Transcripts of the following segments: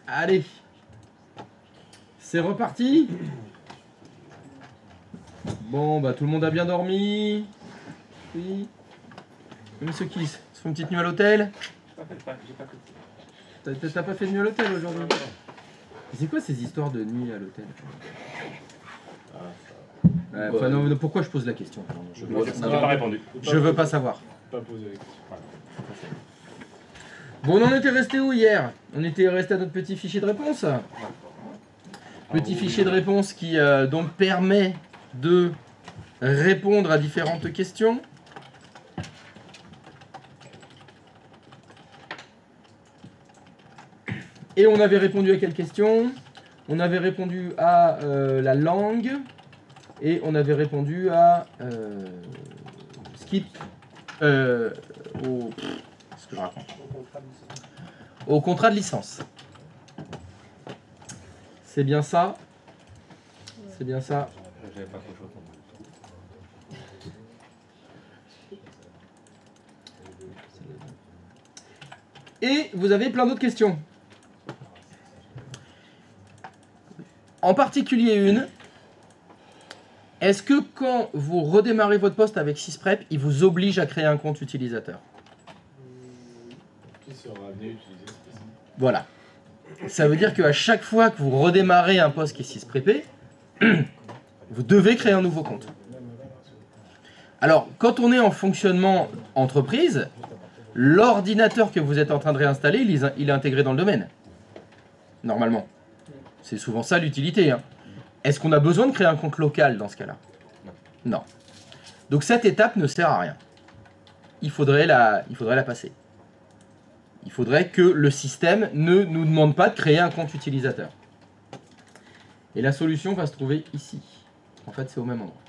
Allez. C'est reparti. Bon, bah tout le monde a bien dormi. Oui. Monsieur Kiss, tu fais une petite nuit à l'hôtel? T'as pas fait de nuit à l'hôtel aujourd'hui? C'est quoi ces histoires de nuit à l'hôtel? Enfin, non, pourquoi je pose la question? Je veux pas répondu. Je veux pas savoir. Pas poser la question. Bon, on en était resté où hier? On était resté à notre petit fichier de réponse. Petit fichier de réponse qui donc permet de répondre à différentes questions. Et on avait répondu à quelle question? On avait répondu à la langue. Et on avait répondu à skip qu'est-ce que je raconte? Au contrat de licence. C'est bien ça. C'est bien ça. J'avais pas trop chaud. Et vous avez plein d'autres questions. En particulier une. Est-ce que quand vous redémarrez votre poste avec SysPrep, il vous oblige à créer un compte utilisateur? Qui sera amené à utiliser ce PC? Voilà. Ça veut dire qu'à chaque fois que vous redémarrez un poste qui est SysPrepé, vous devez créer un nouveau compte. Alors, quand on est en fonctionnement entreprise, l'ordinateur que vous êtes en train de réinstaller, il est intégré dans le domaine. Normalement. C'est souvent ça l'utilité. Hein. Est-ce qu'on a besoin de créer un compte local dans ce cas-là? Non. Donc cette étape ne sert à rien. Il faudrait la passer. Il faudrait que le système ne nous demande pas de créer un compte utilisateur. Et la solution va se trouver ici. En fait, c'est au même endroit.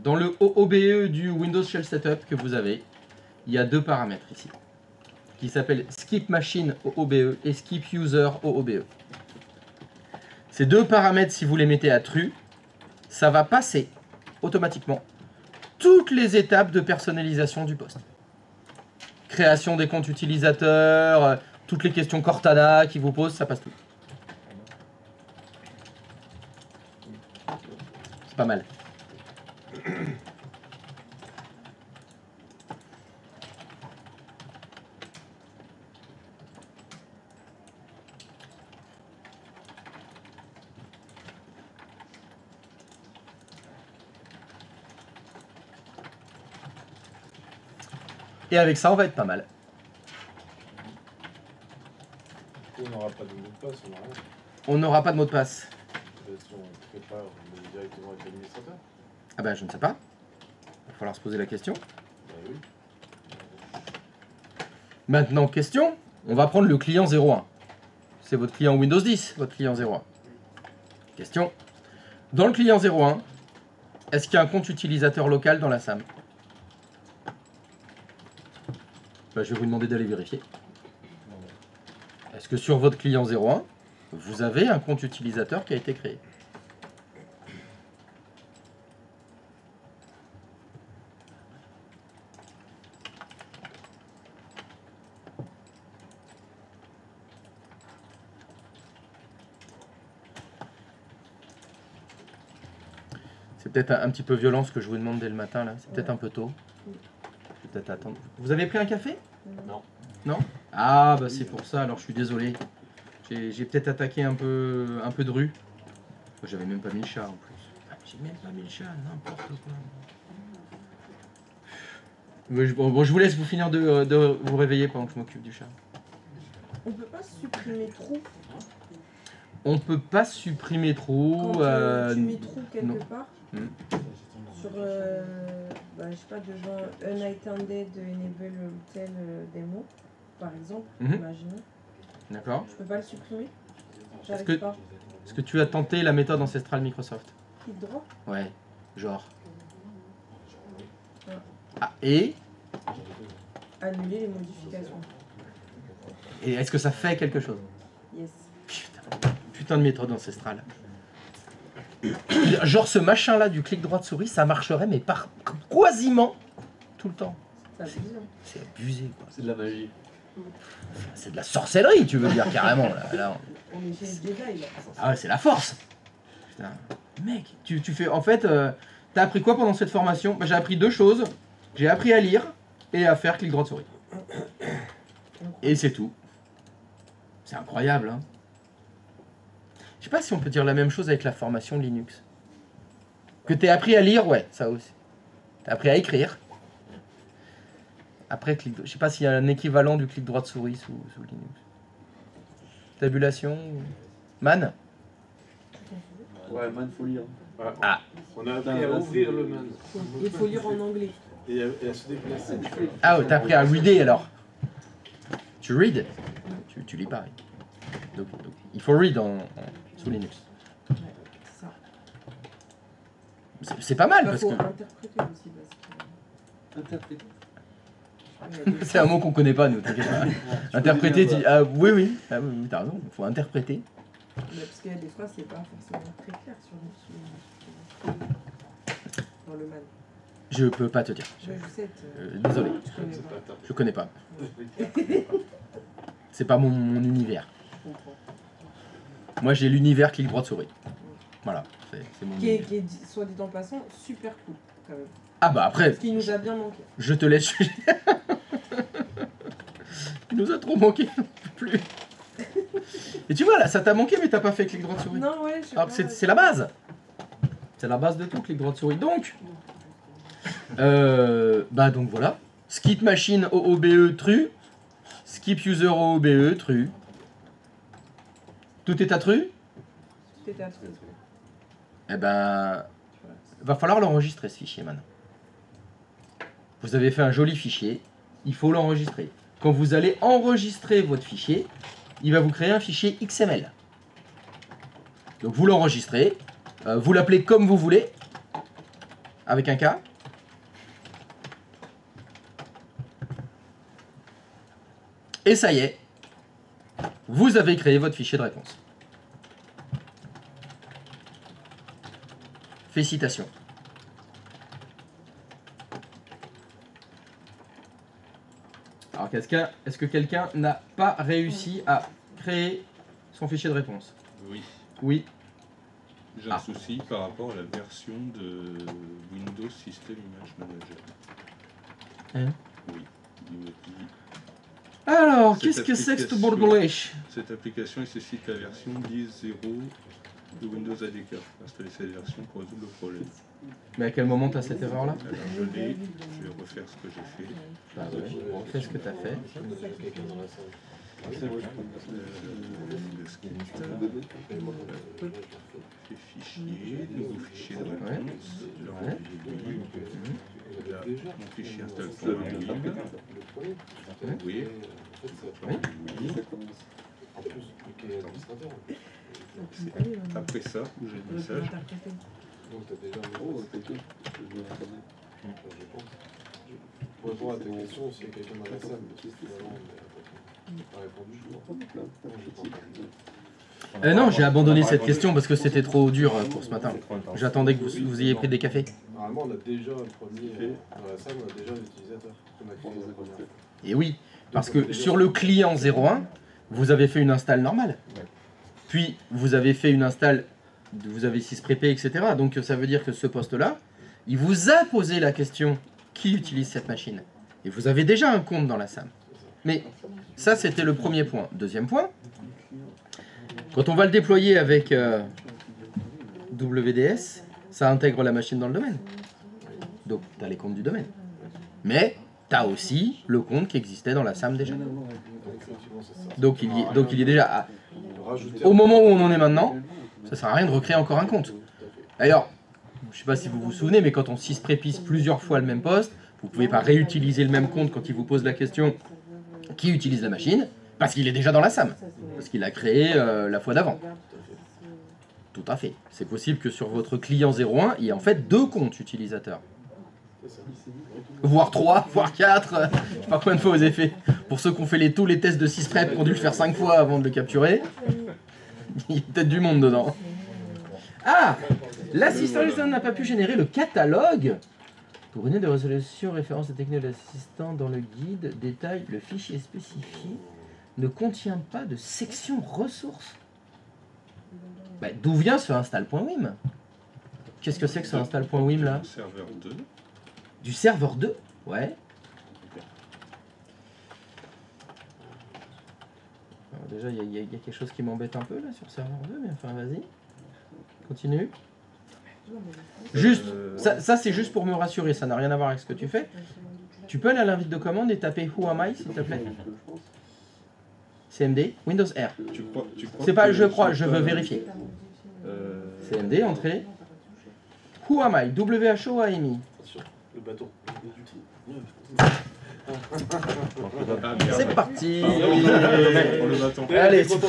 Dans le OOBE du Windows Shell Setup que vous avez, il y a deux paramètres ici, qui s'appellent Skip Machine OOBE et Skip User OOBE. Ces deux paramètres, si vous les mettez à true, ça va passer automatiquement toutes les étapes de personnalisation du poste. Création des comptes utilisateurs, toutes les questions Cortana qui vous posent, ça passe tout. C'est pas mal. Et avec ça, on va être pas mal. On n'aura pas de mot de passe, on n'a rien. On n'aura pas de mot de passe. Si on prépare, on est directement avec l'administrateur. Ah ben, je ne sais pas. Il va falloir se poser la question. Bah oui. Maintenant, question. On va prendre le client 01. C'est votre client Windows 10, votre client 01. Question. Dans le client 01, est-ce qu'il y a un compte utilisateur local dans la SAM? Ben, je vais vous demander d'aller vérifier. Est-ce que sur votre client 01, vous avez un compte utilisateur qui a été créé? C'est peut-être un petit peu violent ce que je vous demande dès le matin là. C'est peut-être un peu tôt. Je vais peut-être attendre. Vous avez pris un café? Non. Non? Ah bah c'est pour ça, alors je suis désolé. J'ai peut-être attaqué un peu de rue. J'avais même pas mis le chat en plus. Ah, j'ai même pas mis le chat, n'importe quoi. Bon, je vous laisse vous finir de vous réveiller pendant que je m'occupe du chat. On peut pas supprimer trou On peut pas supprimer trop. quand tu mets trou quelque non. part sur, je sais pas, devant unattended enable tel démo, par exemple, imaginons. D'accord. Je peux pas le supprimer? J'arrive que- pas. Est-ce que tu as tenté la méthode ancestrale Microsoft? Clic droit? Ouais, genre. Ouais. Ah, et Annuler les modifications. est-ce que ça fait quelque chose? Yes. Putain de méthode ancestrale. Genre ce machin là du clic droit de souris, ça marcherait mais par quasiment tout le temps. C'est abusé. C'est abusé quoi. C'est de la magie. C'est de la sorcellerie, tu veux dire, carrément. Là, On est chez les Jedi là. Ah ouais, c'est la force. Putain, mec, tu fais... En fait, t'as appris quoi pendant cette formation? Bah, j'ai appris 2 choses. J'ai appris à lire et à faire clic droit de souris. Et c'est tout. C'est incroyable, hein. Je sais pas si on peut dire la même chose avec la formation Linux. Que t'aies appris à lire, ouais, ça aussi. T'as appris à écrire. Après, je sais pas s'il y a un équivalent du clic droit de souris sous Linux. Tabulation. Man? Ouais, man, faut lire. Ah. On a appris à ouvrir le man. Il faut lire en anglais. Et à se déplacer. Ah ouais, t'as appris à reader alors. Tu read? Tu lis pareil. Donc, il faut read sous Linux. Ouais, c'est ça. C'est pas mal Il parce faut que interpréter aussi. Interpréter. c'est un mot qu'on connaît pas nous, t'inquiète pas. Interpréter, ah oui, ah, oui, t'as raison, il faut interpréter. Mais parce qu'il y a des fois, c'est pas forcément très clair sur dans le man. Je peux pas te dire. Je sais. Désolé, Je connais pas. je connais pas. C'est pas mon univers. Je comprends. Moi j'ai l'univers clic droit de souris. Voilà, c'est mon Qui est, univers. soit dit en passant, super cool quand même. Ah bah après, Ce qui nous a bien manqué. je te laisse juger. Il nous a trop manqué, on peut plus. Et tu vois là, ça t'a manqué mais t'as pas fait clic droit de souris. Non, ouais, je sais Alors pas. c'est la base. C'est la base de tout, clic droit de souris. Donc, bah donc voilà. Skip machine OOBE true. Skip user OOBE true. Tout est à true. Tout était à truc. Eh ben, va falloir l'enregistrer ce fichier maintenant. Vous avez fait un joli fichier, il faut l'enregistrer. Quand vous allez enregistrer votre fichier, il va vous créer un fichier XML. Donc vous l'enregistrez, vous l'appelez comme vous voulez, avec un K. Et ça y est, vous avez créé votre fichier de réponse. Félicitations. Alors, est-ce que quelqu'un n'a pas réussi à créer son fichier de réponse? Oui, Oui. j'ai un souci par rapport à la version de Windows System Image Manager. Hein? Oui, il me dit Alors, Cette qu'est-ce que c'est que ce application- bordelèche? cette application nécessite la version 10.0 de Windows ADK. Installer cette version pour résoudre le problème. Mais à quel moment t'as cette erreur-là? Alors je l'ai, je vais refaire ce que j'ai fait. Bah ouais, fais ce que t'as fait. Le script, les fichiers, nouveau fichier de réponse, je Ouais. Là, mon fichier installe pour le web. Oui. Oui. Après ça, où j'ai le message. Donc t'as déjà pour répondre à ta question, s'il y a quelqu'un dans la salle, pas répondu. Non, j'ai abandonné cette question parce que c'était trop dur pour ce matin. J'attendais que vous ayez pris des cafés. Normalement, on a déjà un premier dans la salle, on a déjà un utilisateur qu'on a créé la première fois. Et oui, parce que sur le client 01, vous avez fait une install normale. Puis vous avez fait une install, vous avez sysprepé, etc. Donc ça veut dire que ce poste-là, il vous a posé la question qui utilise cette machine. Et vous avez déjà un compte dans la SAM. Mais ça, c'était le premier point. Deuxième point, quand on va le déployer avec WDS, ça intègre la machine dans le domaine. Donc tu as les comptes du domaine. Mais tu as aussi le compte qui existait dans la SAM déjà. Donc il y est déjà. Au moment où on en est maintenant, ça sert à rien de recréer encore un compte. D'ailleurs, je ne sais pas si vous vous souvenez, mais quand on sysprépise plusieurs fois le même poste, vous ne pouvez pas réutiliser le même compte quand il vous pose la question qui utilise la machine, parce qu'il est déjà dans la SAM, parce qu'il a créé la fois d'avant. Tout à fait. C'est possible que sur votre client 01, il y ait en fait 2 comptes utilisateurs. Voire 3, voire 4, je sais pas combien de fois vous avez fait. Pour ceux qui ont fait tous les tests de sysprep, qui ont dû le faire 5 fois avant de le capturer, il y a peut-être du monde dedans. Ah, l'assistant n'a pas pu générer le catalogue Pour une aide de résolution, référence à la technique de l'assistant dans le guide, détail, le fichier spécifié ne contient pas de section ressources. Bah, d'où vient ce install.wim? Qu'est-ce que c'est que ce install.wim là? Serveur 2. Du serveur 2? Ouais. Alors déjà, il y a quelque chose qui m'embête un peu là sur serveur 2, mais enfin vas-y. Continue. Juste, ça c'est juste pour me rassurer, ça n'a rien à voir avec ce que tu fais. Tu peux aller à l'invite de commande et taper Who am I s'il te plaît? CMD, Windows R. Tu crois C'est pas que je crois, je peux- veux vérifier. CMD, entrée. Who am I? W-H-O-A-M-I. Le bateau. Ah, merde. C'est parti. On le bâton. Allez, Quand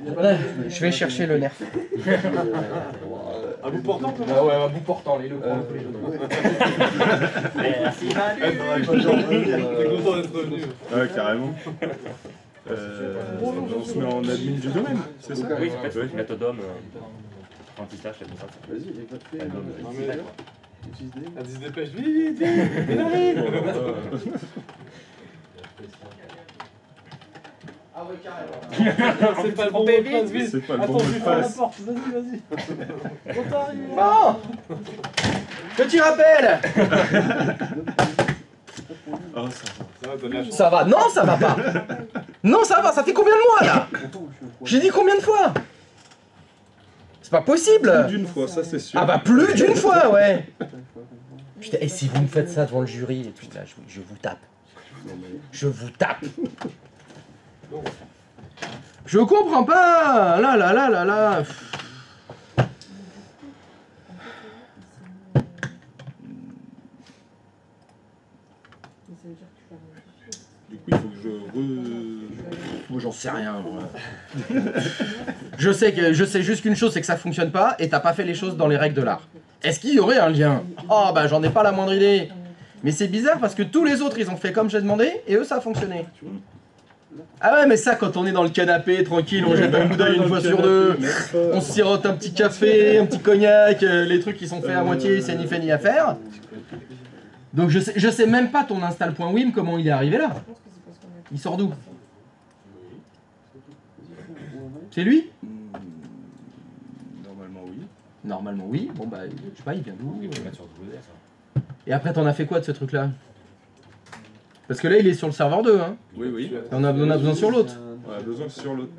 on a prévenu, je vais chercher le nerf. à bout portant, comment Ah ouais, à bout portant, les locaux. Merci Manu. T'es content d'être revenu. Ouais, carrément. On se met en admin du domaine, c'est ça? Oui, c'est peut-être une méthodome. Anti-slash, c'est tout ça. Vas-y, il va te faire. Non, mais- Utilise des. Elle se dépêche, vite, vite, il arrive. Ah ouais, carrément. C'est pas le bon mot de passe, vite. C'est pas le bon Attends, mot je de vais faire la passe. porte, vas-y. On t'arrive. Bon, petit rappel. Oh, ça va. Ça va, donne la chance. Ça va. Non, ça va pas. Non, ça va. Ça fait combien de mois là? J'ai dit combien de fois? C'est pas possible. D'une fois, ça c'est sûr. Ah bah plus d'une fois, ouais. Putain, et si vous me faites ça devant le jury, et puis là, je vous tape. Je vous tape. Je comprends pas. Là, là, là, là, là. Du coup, il faut que je Moi, j'en sais rien. Moi. je sais juste qu'une chose, c'est que ça fonctionne pas, et t'as pas fait les choses dans les règles de l'art. Est-ce qu'il y aurait un lien? Oh bah j'en ai pas la moindre idée. Mais c'est bizarre parce que tous les autres ils ont fait comme j'ai demandé et eux ça a fonctionné. Ah ouais mais ça quand on est dans le canapé tranquille, on jette un coup d'œil une fois sur deux, on se sirote un petit café, un petit cognac, les trucs qui sont faits à moitié c'est ni fait ni à faire. Donc je sais même pas ton install.wim comment il est arrivé là. Il sort d'où? C'est lui? Normalement, oui. Normalement oui, bon bah je sais pas il vient d'où? Et après t'en as fait quoi de ce truc là? Parce que là il est sur le serveur 2 hein. Oui, oui. On a besoin sur l'autre. On a besoin sur l'autre.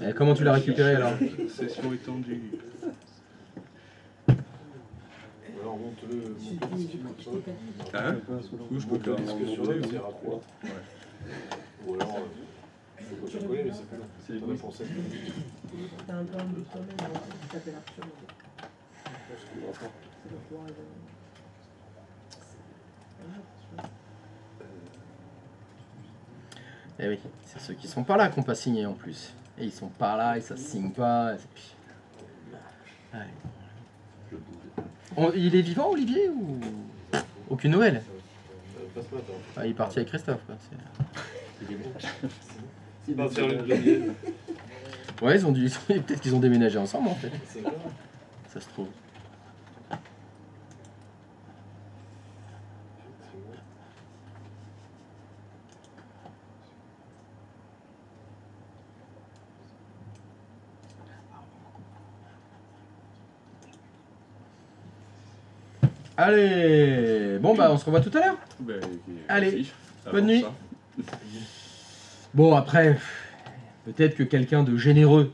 Et comment tu l'as récupéré alors? Session étendue. Alors monte-le. Hein? Du coup, je peux faire Parce que sur monter, l'autre, oui. c'est rapide. Ou alors, faut que tu le connais, mais c'est plus long. C'est T'en as pour 7 minutes. T'as un peu un but toi-même, tu t'appelles Arthur. Eh oui, c'est ceux qui sont pas là qui n'ont pas signé en plus. Et ils sont pas là et ça signe pas. Allez. Il est vivant Olivier ou aucune nouvelle? Passe pas, attends. Ah, il est parti avec Christophe. Quoi. C'est pas faire le billet. Ouais, ils ont dû. Peut-être qu'ils ont déménagé ensemble en fait. C'est vrai. Ça se trouve. Allez, bon bah on se revoit tout à l'heure. Ben, Allez, merci. bonne Avant nuit. ça. Bon après, peut-être que quelqu'un de généreux,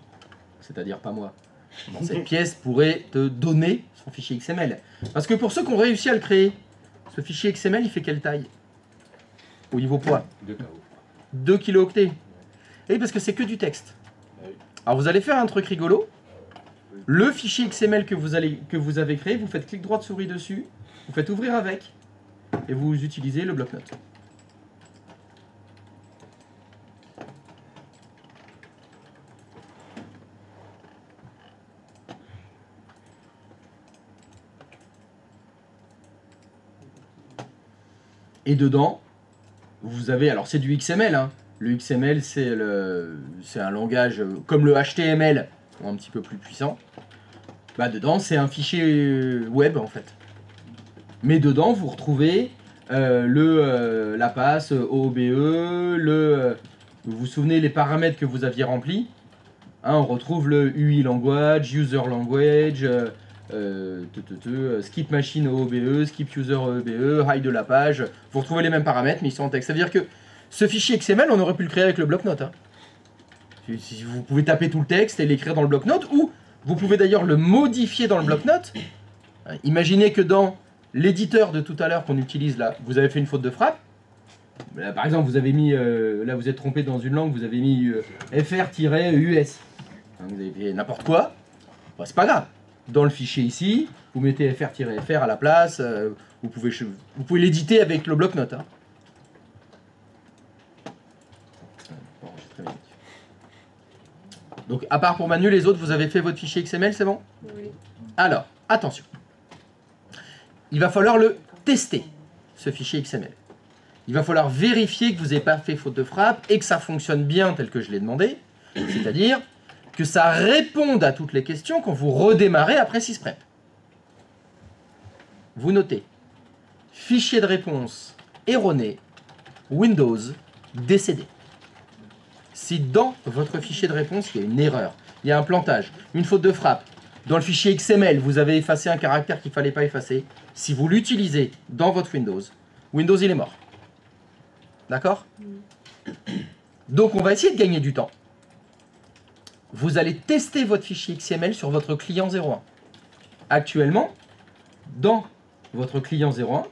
c'est-à-dire pas moi, dans cette pièce pourrait te donner son fichier XML. Parce que pour ceux qui ont réussi à le créer, ce fichier XML il fait quelle taille? Au niveau poids? 2 kilooctets. Et parce que c'est que du texte. Alors vous allez faire un truc rigolo. Le fichier XML que vous avez créé, vous faites clic droit de souris dessus, vous faites ouvrir avec, et vous utilisez le bloc-notes. Et dedans, vous avez, alors c'est du XML, hein. Le XML c'est un langage comme le HTML, un petit peu plus puissant. Bah dedans c'est un fichier web en fait. Mais dedans, vous retrouvez la passe OOBE, vous vous souvenez les paramètres que vous aviez remplis. Hein, on retrouve le UI language, user language, skip machine OOBE, skip user OOBE, hide de la page. Vous retrouvez les mêmes paramètres, mais ils sont en texte. Ça veut dire que ce fichier XML, on aurait pu le créer avec le bloc-notes. Hein. Si vous pouvez taper tout le texte et l'écrire dans le bloc-notes, ou vous pouvez d'ailleurs le modifier dans le bloc-notes. Imaginez que dans l'éditeur de tout à l'heure qu'on utilise là, vous avez fait une faute de frappe. Là, par exemple, vous avez mis, là vous êtes trompé dans une langue, vous avez mis fr-us. Vous avez fait n'importe quoi, bah, c'est pas grave. Dans le fichier ici, vous mettez fr-fr à la place, vous pouvez l'éditer avec le bloc-notes. Hein. Donc, à part pour Manu, les autres, vous avez fait votre fichier XML, c'est bon? Oui. Alors, attention. Il va falloir le tester, ce fichier XML. Il va falloir vérifier que vous n'avez pas fait faute de frappe et que ça fonctionne bien tel que je l'ai demandé. C'est-à-dire que ça réponde à toutes les questions quand vous redémarrez après SysPrep. Vous notez. Fichier de réponse erroné, Windows décédé. Si dans votre fichier de réponse, il y a une erreur, il y a un plantage, une faute de frappe, dans le fichier XML, vous avez effacé un caractère qu'il ne fallait pas effacer, si vous l'utilisez dans votre Windows, Windows il est mort. D'accord? Donc on va essayer de gagner du temps. Vous allez tester votre fichier XML sur votre client 01. Actuellement, dans votre client 01,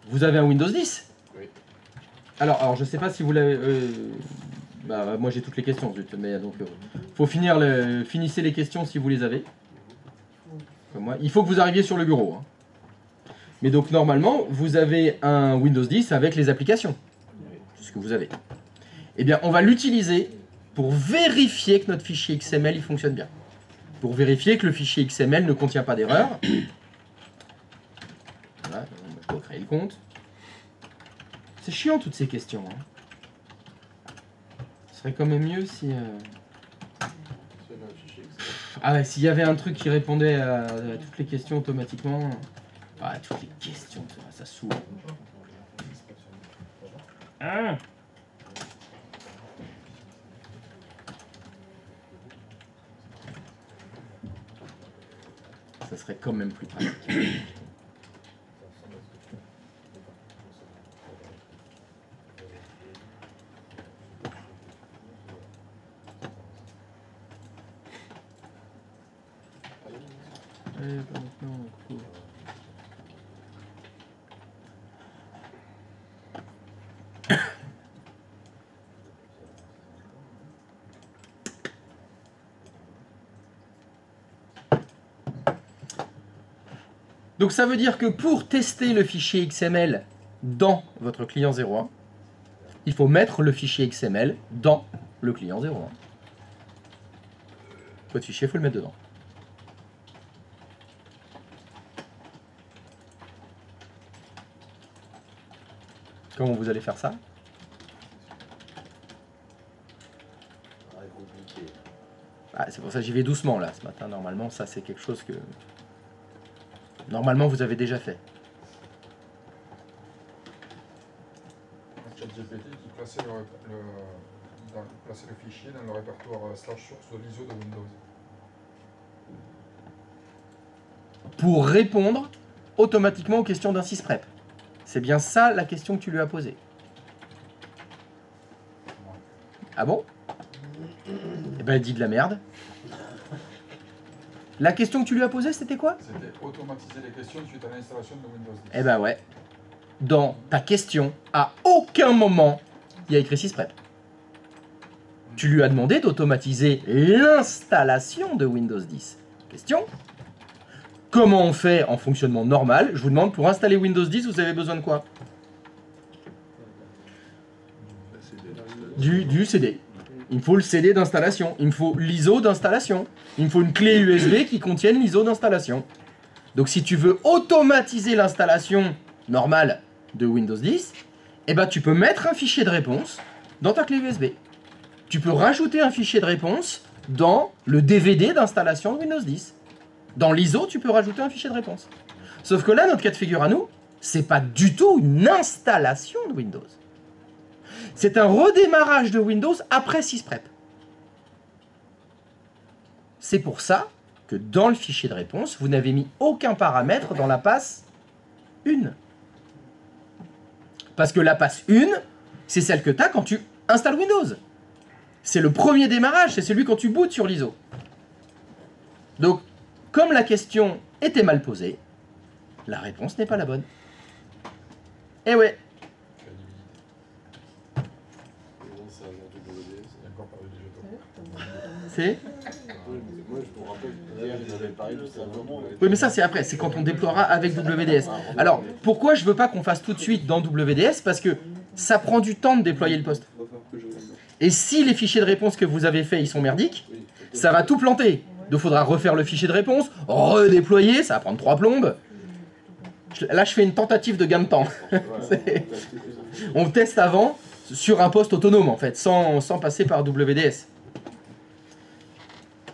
vous avez un Windows 10. Oui. Alors je ne sais pas si vous l'avez... moi j'ai toutes les questions, zut, mais donc faut finissez les questions si vous les avez. Comme moi. Il faut que vous arriviez sur le bureau. Hein. Mais donc normalement, vous avez un Windows 10 avec les applications. C'est ce que vous avez. Eh bien, on va l'utiliser pour vérifier que notre fichier XML il fonctionne bien. Pour vérifier que le fichier XML ne contient pas d'erreur. Voilà, on peut créer le compte. C'est chiant toutes ces questions. Hein. Ce serait quand même mieux si... Ah ouais, s'il y avait un truc qui répondait à toutes les questions automatiquement... Ah, toutes les questions, ça saoule. Ah. Ça serait quand même plus pratique. Allez, pas maintenant, cool. Donc ça veut dire que pour tester le fichier XML dans votre client 01, il faut mettre le fichier XML dans le client 01. Votre fichier, il faut le mettre dedans. Comment vous allez faire ça? Ah, c'est pour ça que j'y vais doucement là ce matin. Normalement, ça c'est quelque chose que... Normalement, vous avez déjà fait. ChatGPT qui plaçait plaçait le fichier dans le répertoire /source de l'ISO de Windows. Pour répondre automatiquement aux questions d'un SysPrep. C'est bien ça la question que tu lui as posée. Ah bon? Eh ben, elle dit de la merde. La question que tu lui as posée, c'était quoi? C'était automatiser les questions suite à l'installation de Windows 10. Eh ben ouais. Dans ta question, à aucun moment, il y a écrit SysPrep. Tu lui as demandé d'automatiser l'installation de Windows 10. Question? Comment on fait en fonctionnement normal? Je vous demande, pour installer Windows 10, vous avez besoin de quoi? Du CD. Il me faut le CD d'installation. Il me faut l'ISO d'installation. Il me faut une clé USB qui contienne l'ISO d'installation. Donc si tu veux automatiser l'installation normale de Windows 10, eh ben, tu peux mettre un fichier de réponse dans ta clé USB. Tu peux rajouter un fichier de réponse dans le DVD d'installation de Windows 10. Dans l'ISO, tu peux rajouter un fichier de réponse. Sauf que là, notre cas de figure à nous, c'est pas du tout une installation de Windows. C'est un redémarrage de Windows après sysprep. C'est pour ça que dans le fichier de réponse, vous n'avez mis aucun paramètre dans la passe 1. Parce que la passe 1, c'est celle que tu as quand tu installes Windows. C'est le premier démarrage, c'est celui quand tu bootes sur l'ISO. Donc, comme la question était mal posée, la réponse n'est pas la bonne. Eh ouais. C'est un WDS. Il y a encore parlé du jeton. C'est... Moi, je me rappelle, hier, ils avaient parlé de ça vraiment. Oui, mais ça, c'est après. C'est quand on déploiera avec WDS. Alors, pourquoi je veux pas qu'on fasse tout de suite dans WDS? Parce que ça prend du temps de déployer le poste. Et si les fichiers de réponse que vous avez faits, ils sont merdiques, ça va tout planter. Donc, il faudra refaire le fichier de réponse, redéployer, ça va prendre 3 plombes. Là, je fais une tentative de gain de temps. On teste avant sur un poste autonome, en fait, sans passer par WDS.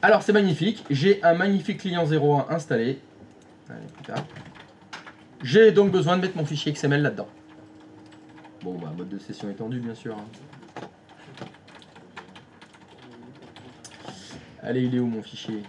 Alors, c'est magnifique. J'ai un magnifique client 01 installé. Allez, plus tard. J'ai donc besoin de mettre mon fichier XML là-dedans. Bon, bah, mode de session étendu, bien sûr. Allez, il est où mon fichier?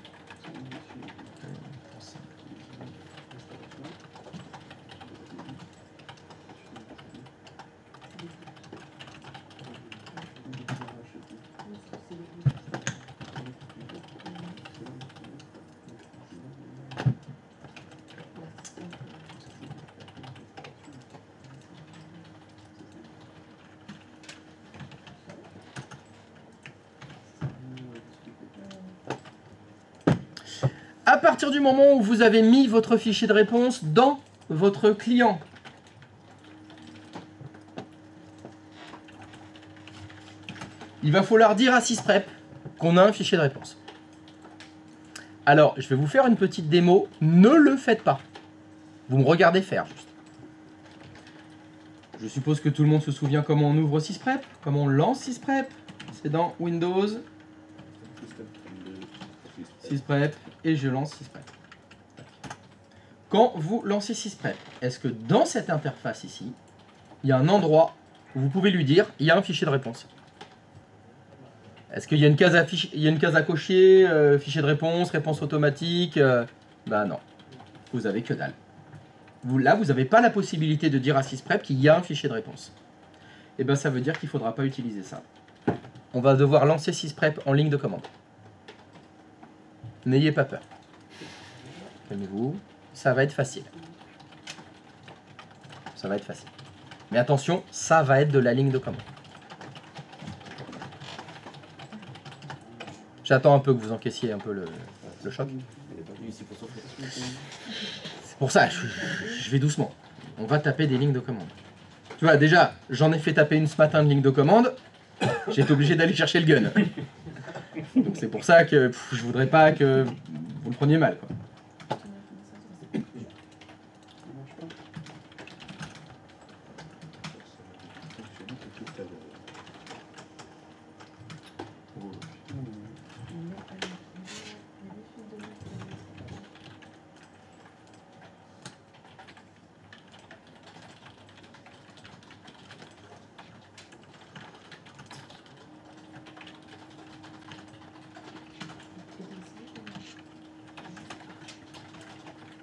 À partir du moment où vous avez mis votre fichier de réponse dans votre client, il va falloir dire à sysprep qu'on a un fichier de réponse. Alors, je vais vous faire une petite démo. Ne le faites pas. Vous me regardez faire, juste. Je suppose que tout le monde se souvient comment on ouvre sysprep, comment on lance sysprep. C'est dans Windows, sysprep, et je lance sysprep. Quand vous lancez sysprep, est-ce que dans cette interface ici, il y a un endroit où vous pouvez lui dire il y a un fichier de réponse? Est-ce qu'il y a une case à cocher, fichier de réponse, réponse automatique? Bah non, vous avez que dalle. Là, vous n'avez pas la possibilité de dire à sysprep qu'il y a un fichier de réponse. Et bien ça veut dire qu'il ne faudra pas utiliser ça. On va devoir lancer sysprep en ligne de commande. N'ayez pas peur. Calmez-vous, ça va être facile. Ça va être facile. Mais attention, ça va être de la ligne de commande. J'attends un peu que vous encaissiez un peu le choc. C'est pour ça, je vais doucement. On va taper des lignes de commande. Tu vois, déjà, j'en ai fait taper une ce matin de ligne de commande. J'ai été obligé d'aller chercher le gun. Donc c'est pour ça que je voudrais pas que vous le preniez mal, quoi.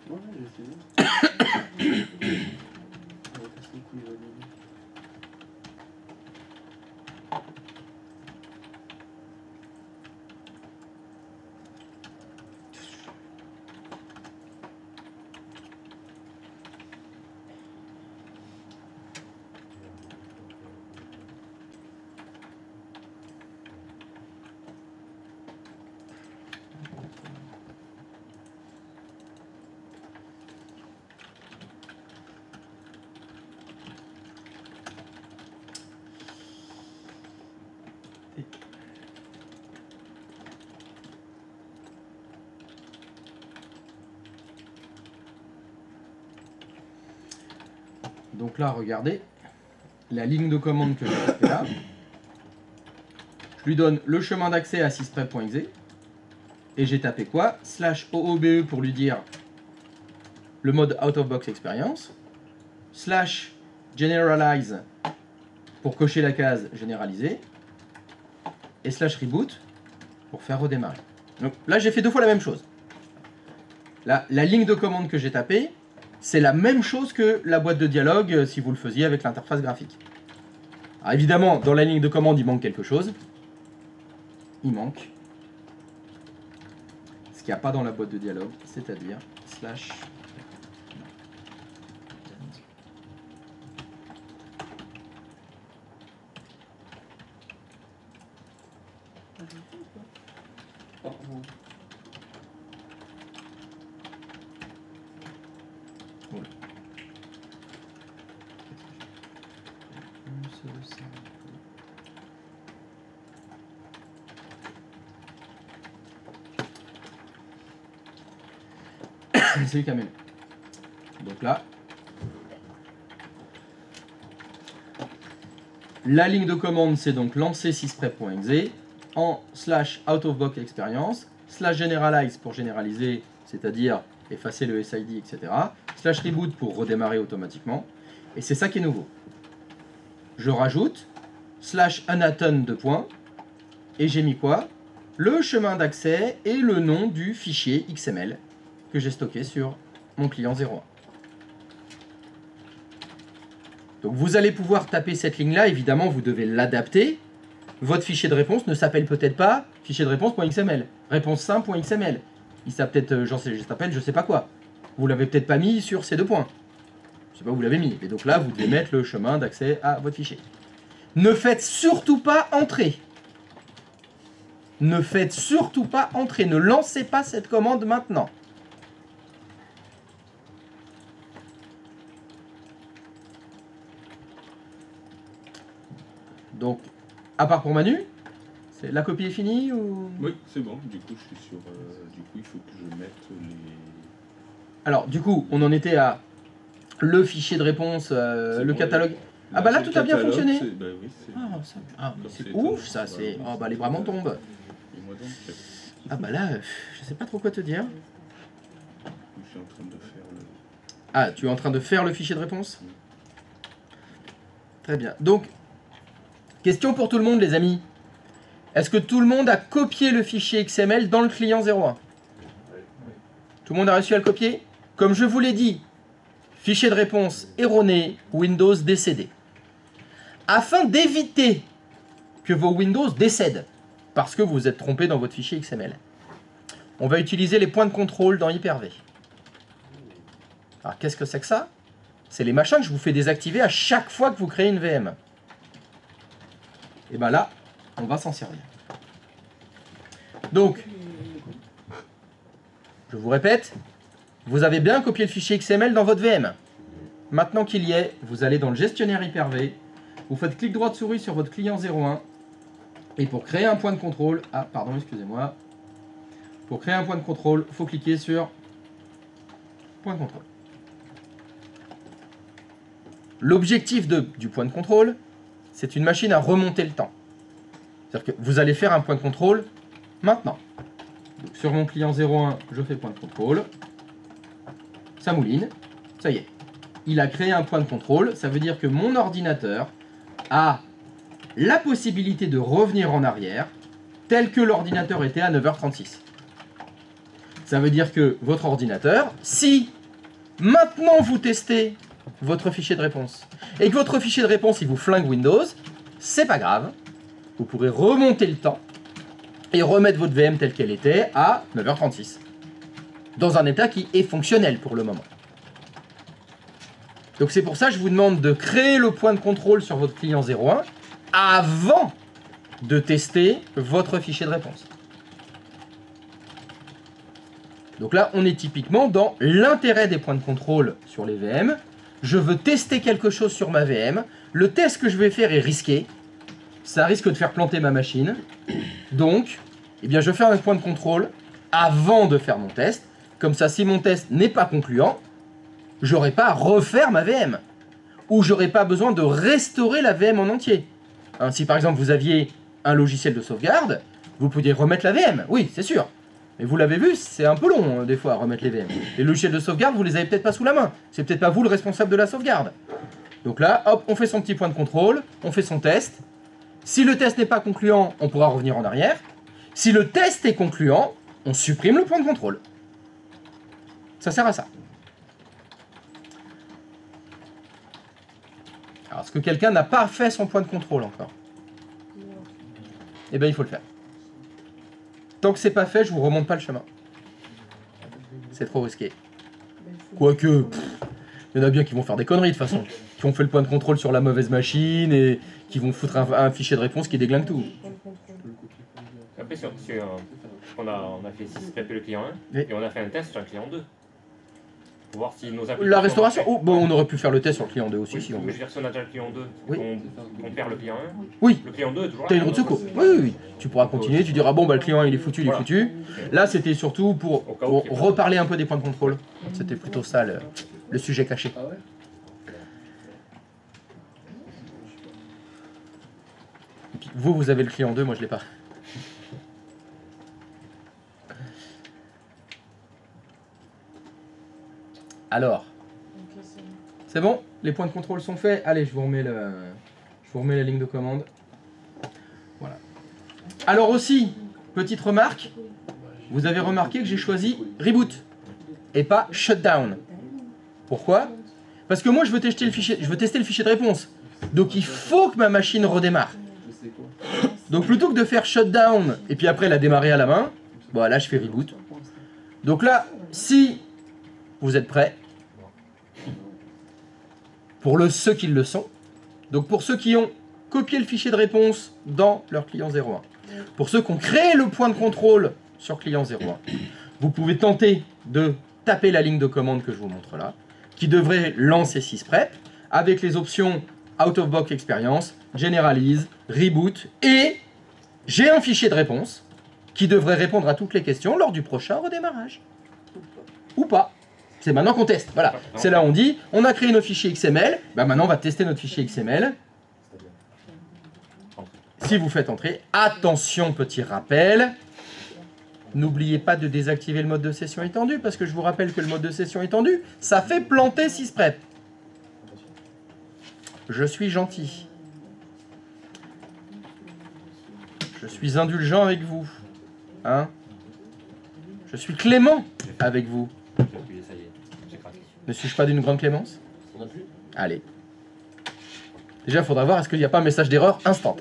Ouais, j'ai essayé. On va passer le coup, il va nous dire. Donc là, regardez, la ligne de commande que j'ai tapée là. Je lui donne le chemin d'accès à sysprep.exe. Et j'ai tapé quoi? /oobe pour lui dire le mode out of box experience, slash generalize pour cocher la case généralisée, et slash reboot pour faire redémarrer. Donc là, j'ai fait 2 fois la même chose. La ligne de commande que j'ai tapée, c'est la même chose que la boîte de dialogue si vous le faisiez avec l'interface graphique. Alors évidemment, dans la ligne de commande, il manque quelque chose. Il manque ce qu'il n'y a pas dans la boîte de dialogue, c'est-à-dire slash... C'est lui qui a mis. Donc là, la ligne de commande, c'est donc lancer sysprep.exe en slash out of box experience, slash generalize pour généraliser, c'est-à-dire effacer le SID, etc. Slash reboot pour redémarrer automatiquement. Et c'est ça qui est nouveau. Je rajoute slash unaton 2 points et j'ai mis quoi? Le chemin d'accès et le nom du fichier XML que j'ai stocké sur mon client 01. Donc vous allez pouvoir taper cette ligne-là, évidemment vous devez l'adapter. Votre fichier de réponse ne s'appelle peut-être pas fichier de réponse.xml, réponse simple.xml. Il s'appelle peut-être, je sais pas quoi. Vous l'avez peut-être pas mis sur ces 2 points. Je sais pas où vous l'avez mis. Et donc là, vous devez mettre le chemin d'accès à votre fichier. Ne faites surtout pas entrer. Ne faites surtout pas entrer. Ne lancez pas cette commande maintenant. Donc, à part pour Manu, la copie est finie ou... Oui, c'est bon. Du coup, je suis sur. Du coup, il faut que je mette les. Alors, du coup, on en était à le fichier de réponse, le bon, catalogue. Là, Ah bah là, c'est tout a bien catalogue, fonctionné. Bah oui, c'est. C'est c'est ouf, étonnant, ça. C'est. voilà. Oh bah les bras m'en tombent. Et moi donc, Ah bah là, je sais pas trop quoi te dire. je suis en train de faire le. Ah, tu es en train de faire le fichier de réponse? Très bien. Donc, question pour tout le monde, les amis. Est-ce que tout le monde a copié le fichier XML dans le client 01? Tout le monde a réussi à le copier? Comme je vous l'ai dit, fichier de réponse erroné, Windows décédé. Afin d'éviter que vos Windows décèdent, parce que vous vous êtes trompé dans votre fichier XML, on va utiliser les points de contrôle dans Hyper-V. Alors, qu'est-ce que c'est que ça? C'est les machins que je vous fais désactiver à chaque fois que vous créez une VM. Et bien là, on va s'en servir. Donc, je vous répète, vous avez bien copié le fichier XML dans votre VM. Maintenant qu'il y est, vous allez dans le gestionnaire Hyper-V, vous faites clic droit de souris sur votre client 01, et pour créer un point de contrôle, ah pardon, excusez-moi, pour créer un point de contrôle, il faut cliquer sur point de contrôle. L'objectif du point de contrôle, c'est une machine à remonter le temps. C'est-à-dire que vous allez faire un point de contrôle maintenant. Donc, sur mon client 01, je fais point de contrôle. Ça mouline. Ça y est. Il a créé un point de contrôle. Ça veut dire que mon ordinateur a la possibilité de revenir en arrière tel que l'ordinateur était à 9h36. Ça veut dire que votre ordinateur, si maintenant vous testez votre fichier de réponse et que votre fichier de réponse il vous flingue Windows, c'est pas grave. Vous pourrez remonter le temps et remettre votre VM telle qu'elle était à 9h36. Dans un état qui est fonctionnel pour le moment. Donc c'est pour ça que je vous demande de créer le point de contrôle sur votre client 01 avant de tester votre fichier de réponse. Donc là, on est typiquement dans l'intérêt des points de contrôle sur les VM. Je veux tester quelque chose sur ma VM. Le test que je vais faire est risqué. Ça risque de faire planter ma machine. Donc, eh bien, je fais un point de contrôle avant de faire mon test. Comme ça, si mon test n'est pas concluant, j'aurai pas à refaire ma VM. Ou j'aurai pas besoin de restaurer la VM en entier. Hein, si par exemple vous aviez un logiciel de sauvegarde, vous pouviez remettre la VM. Oui, c'est sûr. Mais vous l'avez vu, c'est un peu long des fois à remettre les VM. Les logiciels de sauvegarde, vous les avez peut-être pas sous la main. C'est peut-être pas vous le responsable de la sauvegarde. Donc là, hop, on fait son petit point de contrôle, on fait son test. Si le test n'est pas concluant, on pourra revenir en arrière. Si le test est concluant, on supprime le point de contrôle. Ça sert à ça. Alors, est-ce que quelqu'un n'a pas fait son point de contrôle encore? Eh bien, il faut le faire. Tant que c'est pas fait, je vous remonte pas le chemin. C'est trop risqué. Quoique, il y en a bien qui vont faire des conneries de toute façon. Qui ont fait le point de contrôle sur la mauvaise machine et qui vont foutre un fichier de réponse qui déglingue tout. Après, on a fait 6 prep le client 1 Oui. et on a fait un test sur le client 2. Pour voir si nos La applications restauration, marchaient. oh, bon, on aurait pu faire le test sur le client 2 aussi Oui, si on mais veut. je veux dire, si on a déjà le client 2, Oui. on perd le client 1, Oui, le client 2 est toujours là. t'as une route de secours. Oui, oui, oui. Tu pourras continuer, tu diras bon, bah le client il est foutu, il est Voilà. foutu. Là, c'était surtout pour Au cas où qu'il y ait pas. reparler un peu des points de contrôle. C'était plutôt ça le sujet caché. Ah ouais? Et puis, vous avez le client 2, moi je l'ai pas. Alors, Ok, c'est bon. c'est bon? Les points de contrôle sont faits. Allez, je vous remets la ligne de commande. Voilà. Alors aussi, petite remarque, vous avez remarqué que j'ai choisi reboot et pas shutdown. Pourquoi? Parce que moi je veux tester le fichier de réponse. Donc il faut que ma machine redémarre. Donc plutôt que de faire shutdown et puis après la démarrer à la main, bon là je fais reboot. Donc là, si vous êtes prêts, pour ceux qui le sont, donc pour ceux qui ont copié le fichier de réponse dans leur client 01, pour ceux qui ont créé le point de contrôle sur client 01, vous pouvez tenter de taper la ligne de commande que je vous montre là, qui devrait lancer SysPrep avec les options Out of Box Experience, Generalize, Reboot et j'ai un fichier de réponse qui devrait répondre à toutes les questions lors du prochain redémarrage. Ou pas. C'est maintenant qu'on teste. Voilà. C'est là où on dit, on a créé nos fichiers XML, bah maintenant on va tester notre fichier XML. Si vous faites entrer, attention, petit rappel, n'oubliez pas de désactiver le mode de session étendu, parce que je vous rappelle que le mode de session étendu, ça fait planter SysPrep. Je suis gentil. Je suis indulgent avec vous. Hein? Je suis clément avec vous. J'ai appuyé, ça y est, j'ai craqué. Ne suis-je pas d'une grande clémence? On a plus? Allez. Déjà, il faudra voir, est-ce qu'il n'y a pas un message d'erreur instant?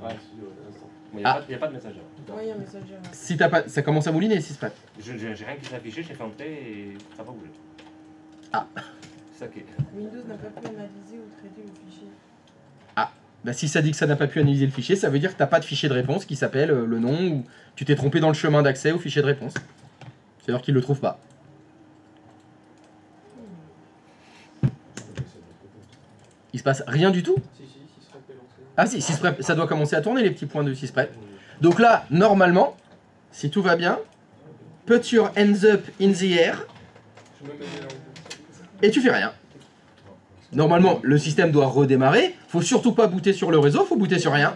Ah, si, ouais, l'instant. Mais Ah. il n'y a pas de message. Ouais, il y a un message d'erreur. Si t'as pas, ça commence à mouliner, SysPrep. J'ai rien qui s'est affiché, j'ai fait entrer et ça n'a pas bougé. Ah. C'est ça qui est. Windows n'a pas pu analyser ou traiter le fichier. Bah, si ça dit que ça n'a pas pu analyser le fichier, ça veut dire que t'as pas de fichier de réponse qui s'appelle le nom ou tu t'es trompé dans le chemin d'accès au fichier de réponse. C'est-à-dire qu'il le trouve pas. Il se passe rien du tout? Si, SysPrep est lancé. Ah si, SysPrep, ça doit commencer à tourner les petits points de SysPrep. Donc là, normalement, si tout va bien, put your hands up in the air Je me mets là. et tu fais rien. Normalement, le système doit redémarrer. Faut surtout pas booter sur le réseau, faut booter sur rien.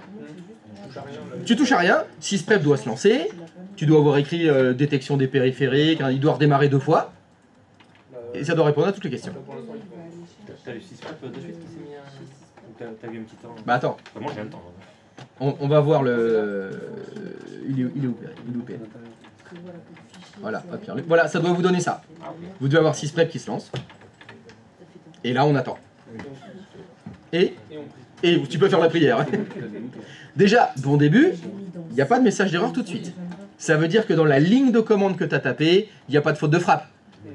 Je touche à rien là. Tu touches à rien, SysPrep doit se lancer. Tu dois avoir écrit détection des périphériques, hein, il doit redémarrer 2 fois. Et ça doit répondre à toutes les questions. Pour l'instant, il faut. T'as eu 6 prep de suite qui s'est mis à. Ou t'as vu un petit temps? Bah attends, Enfin, moi j'ai un temps. on va voir le... Il est où, PN? Voilà, hop, voilà, ça doit vous donner ça. Ah, ok. Vous devez avoir SysPrep qui se lance. Et là, on attend. Et tu peux faire la prière. Déjà, bon début, il n'y a pas de message d'erreur tout de suite. Ça veut dire que dans la ligne de commande que tu as tapée, il n'y a pas de faute de frappe.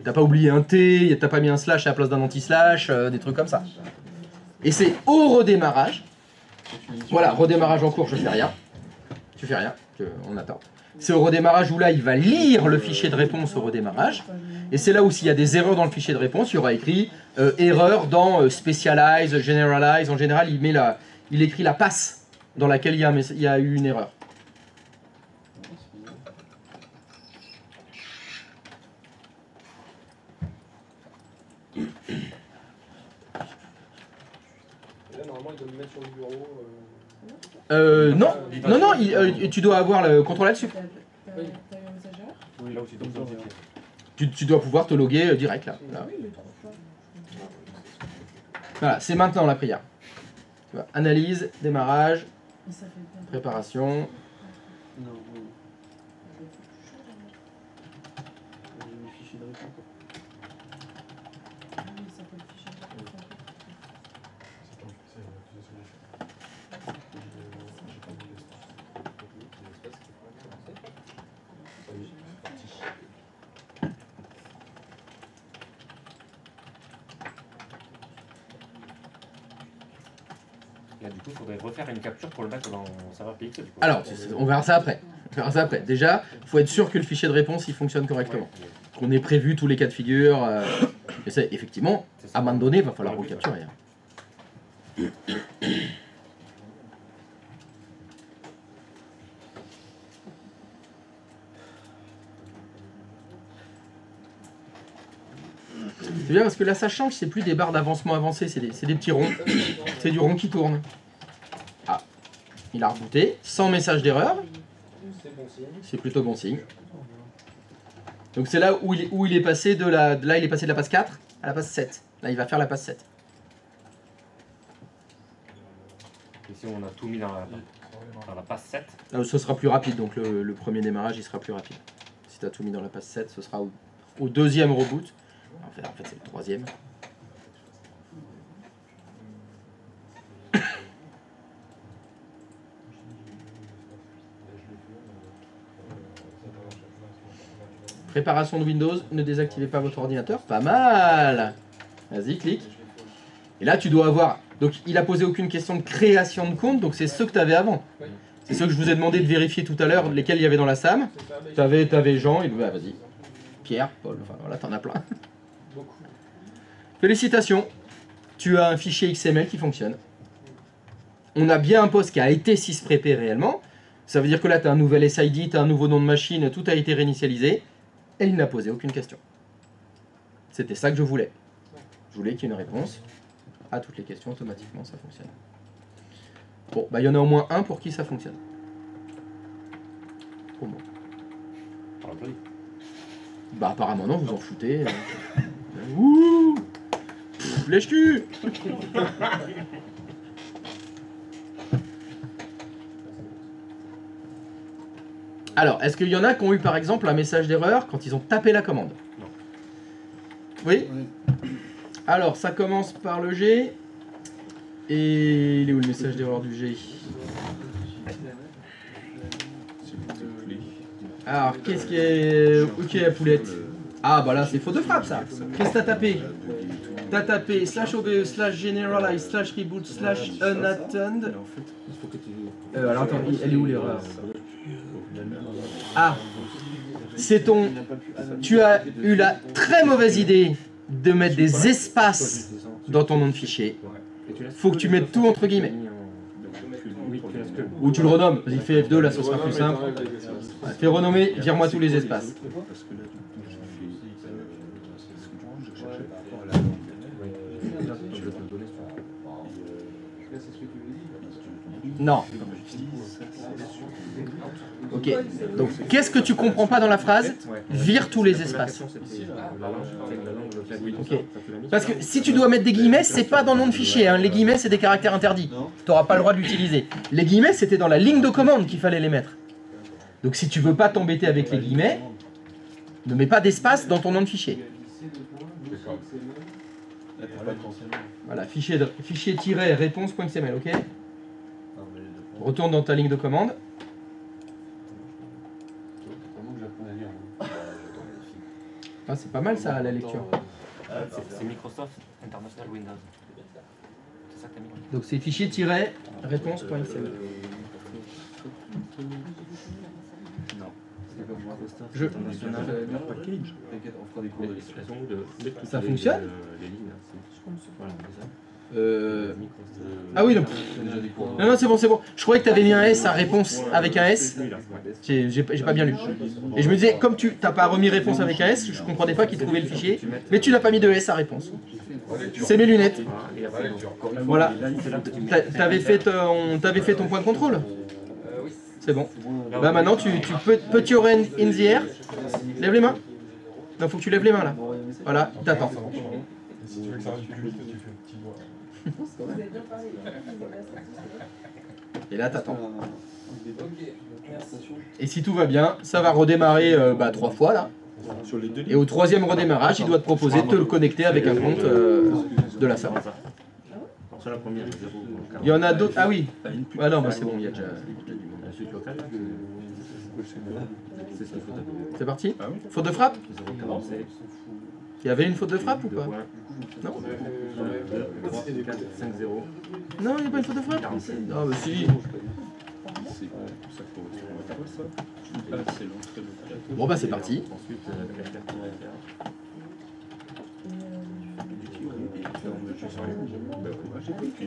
T'as pas oublié un T, t'as pas mis un slash à la place d'un anti-slash, des trucs comme ça. Et c'est au redémarrage. Voilà, redémarrage en cours, je fais rien. Tu fais rien, on attend. C'est au redémarrage où là, il va lire le fichier de réponse au redémarrage. Et c'est là où s'il y a des erreurs dans le fichier de réponse, il y aura écrit erreur dans Specialize, Generalize. En général, il écrit la passe dans laquelle il y a eu une erreur. Et là, normalement, il doit me mettre sur le bureau. Non, tu dois avoir le contrôle là-dessus. T'as eu un message d'erreur? Oui. tu dois simplifier. Tu dois pouvoir te loguer direct là. Voilà, voilà, c'est maintenant la prière. Tu vois, analyse, démarrage, Mais ça fait bien. préparation. Non, non. J'ai mis fichier de réponse. Oui, ça fait le fichier de réponse. Là, du coup, il faudrait refaire une capture pour le mettre dans serveur PX. Du coup. Alors, on verra ça après. On verra ça après. Déjà, il faut être sûr que le fichier de réponse il fonctionne correctement. Qu'on ait prévu tous les cas de figure. Et ça, effectivement, à un moment donné, il va falloir recapturer. C'est bien parce que là ça change, c'est plus des barres d'avancement avancé, c'est des petits ronds. C'est du rond qui tourne. Ah, il a rebooté, sans message d'erreur. C'est bon signe. C'est plutôt bon signe. Donc c'est là où il est passé de la. Là il est passé de la passe 4 à la passe 7. Là il va faire la passe 7. Ici, on a tout mis dans la passe 7. Ce sera plus rapide, donc le premier démarrage il sera plus rapide. Si tu as tout mis dans la passe 7, ce sera au deuxième reboot. En fait c'est le troisième. Préparation de Windows, ne désactivez pas votre ordinateur. Pas mal. Vas-y, clique. Et là, tu dois avoir... Donc, il a posé aucune question de création de compte, donc c'est ceux que tu avais avant. C'est ceux que je vous ai demandé de vérifier tout à l'heure, lesquels il y avait dans la SAM. Tu avais Jean, et bah, vas-y. Pierre, Paul, enfin voilà, t'en as plein. Félicitations. Tu as un fichier XML qui fonctionne. On a bien un poste qui a été sysprépé réellement. Ça veut dire que là, tu as un nouvel SID, tu as un nouveau nom de machine, tout a été réinitialisé. Et il n'a posé aucune question. C'était ça que je voulais. Je voulais qu'il y ait une réponse à toutes les questions automatiquement, ça fonctionne. Bon, bah il y en a au moins un pour qui ça fonctionne. Pour moi. Bah apparemment non, vous en foutez. Ouh, lèche-cul. Alors, est-ce qu'il y en a qui ont eu par exemple un message d'erreur quand ils ont tapé la commande? Non. Oui. Alors, ça commence par le G. Et il est où le message d'erreur du G? Alors, qu'est-ce qui est... Ok, la poulette. Ah, bah là, c'est faute de frappe, ça. Qu'est-ce que t'as tapé? T'as tapé /OBE /generalize /reboot /unattend. Alors, attends, elle est où l'erreur? Ah, c'est ton... Tu as eu la très mauvaise idée de mettre des espaces dans ton nom de fichier. Faut que tu mettes tout entre guillemets. Ou tu le renommes. Vas-y, fais F2, là, ce sera plus simple. Ouais, fais renommer, vire-moi tous les espaces. Non. Ok. Donc, qu'est-ce que tu comprends pas dans la phrase? Vire tous les espaces. Ok. Parce que si tu dois mettre des guillemets, c'est pas dans le nom de fichier. Hein. Les guillemets, c'est des caractères interdits. Tu n'auras pas le droit de l'utiliser. Les guillemets, c'était dans la ligne de commande qu'il fallait les mettre. Donc, si tu veux pas t'embêter avec les guillemets, ne mets pas d'espace dans ton nom de fichier. Voilà, fichier tiret réponse.xml, ok? Retourne dans ta ligne de commande. Ah, c'est pas mal ça, la lecture. C'est Microsoft International Windows. C'est ça que t'as mis. Donc c'est fichier tiret réponse.xml. Je... Ça fonctionne? Ah oui, non. Non, c'est bon, c'est bon. Je croyais que tu avais mis un S à réponse avec un S. J'ai pas bien lu. Et je me disais, comme tu n'as pas remis réponse avec un S, je comprenais pas qu'il trouvait le fichier. Mais tu n'as pas mis de S à réponse. C'est mes lunettes. Voilà. T'avais fait ton point de contrôle? C'est bon. Bah maintenant, tu peux... Petit orange in the air. Lève les mains. Non, faut que tu lèves les mains là. Voilà, t'attends. Et si tu veux que ça reste public, tu fais petit doigt. Vous avez bien parlé. Et là, t'attends. Et si tout va bien, ça va redémarrer 3 fois là. Sur les deux Et au 3e redémarrage, il doit te proposer de te le connecter avec un compte de la SAM. Sur la première, 0. Il y en a d'autres. Ah oui. Ah non, bah c'est bon, il y a déjà du monde. La suite locale, là, c'est ce qu'il faut taper. C'est parti. Ah oui. Faute de frappe. 0,46. Il y avait une faute de frappe ou pas? Non. 4, 5, 0. Non, il n'y a pas une faute de frappe. Non, bah si. C'est ça correspond à quoi ça? Ah, c'est l'entrée de plateau. Bon bah c'est parti. Ensuite, la carte qui va faire. Bah ouais, j'ai compris. Il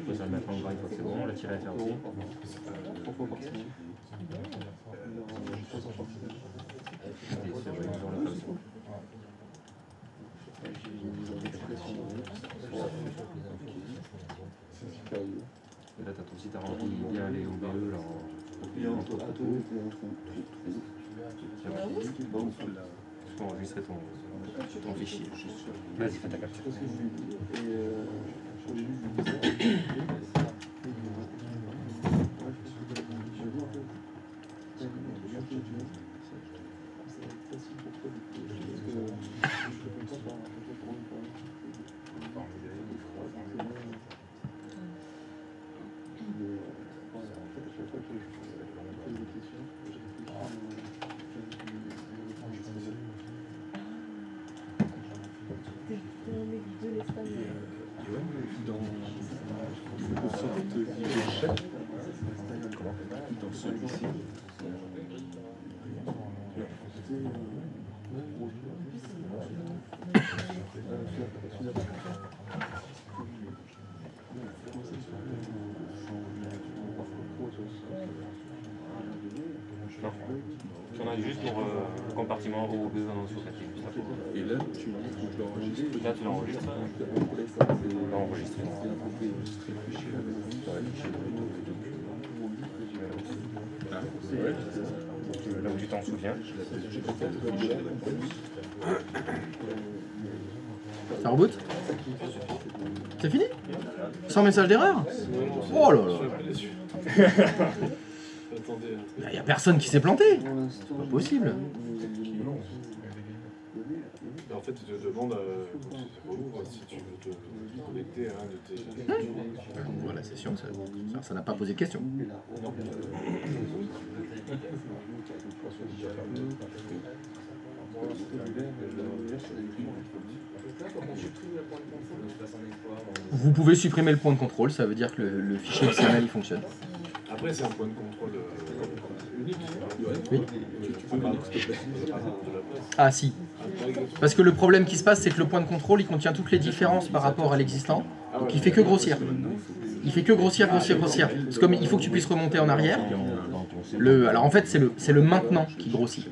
faut se le mettre en gras une fois que c'est bon, la tirer à faire aussi. Et sur le clavier. Et là, t'as ton site à remplir bien les OBE là en entre plateaux. Tu peux enregistrer ton fichier. Vas-y, fais ta capture. Dans celui-ci. On a juste pour le compartiment OBE associatif. Et là, tu me dis que je l'enregistre. Là, tu l'enregistres. L'enregistrer. Ah, ouais. Là où tu t'en souviens. Ça reboot? C'est fini? Sans message d'erreur? Oh là là. Attendez. Il n'y a personne qui s'est planté. C'est pas possible. Mais en fait, il te demande quand tu rouvres si tu veux te connecter à un de tes. Voilà, la session, ça n'a pas posé de question. Vous pouvez supprimer le point de contrôle, ça veut dire que le fichier XML il fonctionne. Après, c'est un point de contrôle unique. Oui. Tu peux mettre de la place. Ah si. Parce que le problème qui se passe, c'est que le point de contrôle, il contient toutes les différences par rapport à l'existant. Donc il fait que grossir. Il fait que grossir. C'est comme il faut que tu puisses remonter en arrière. Alors en fait, c'est le maintenant qui grossit. En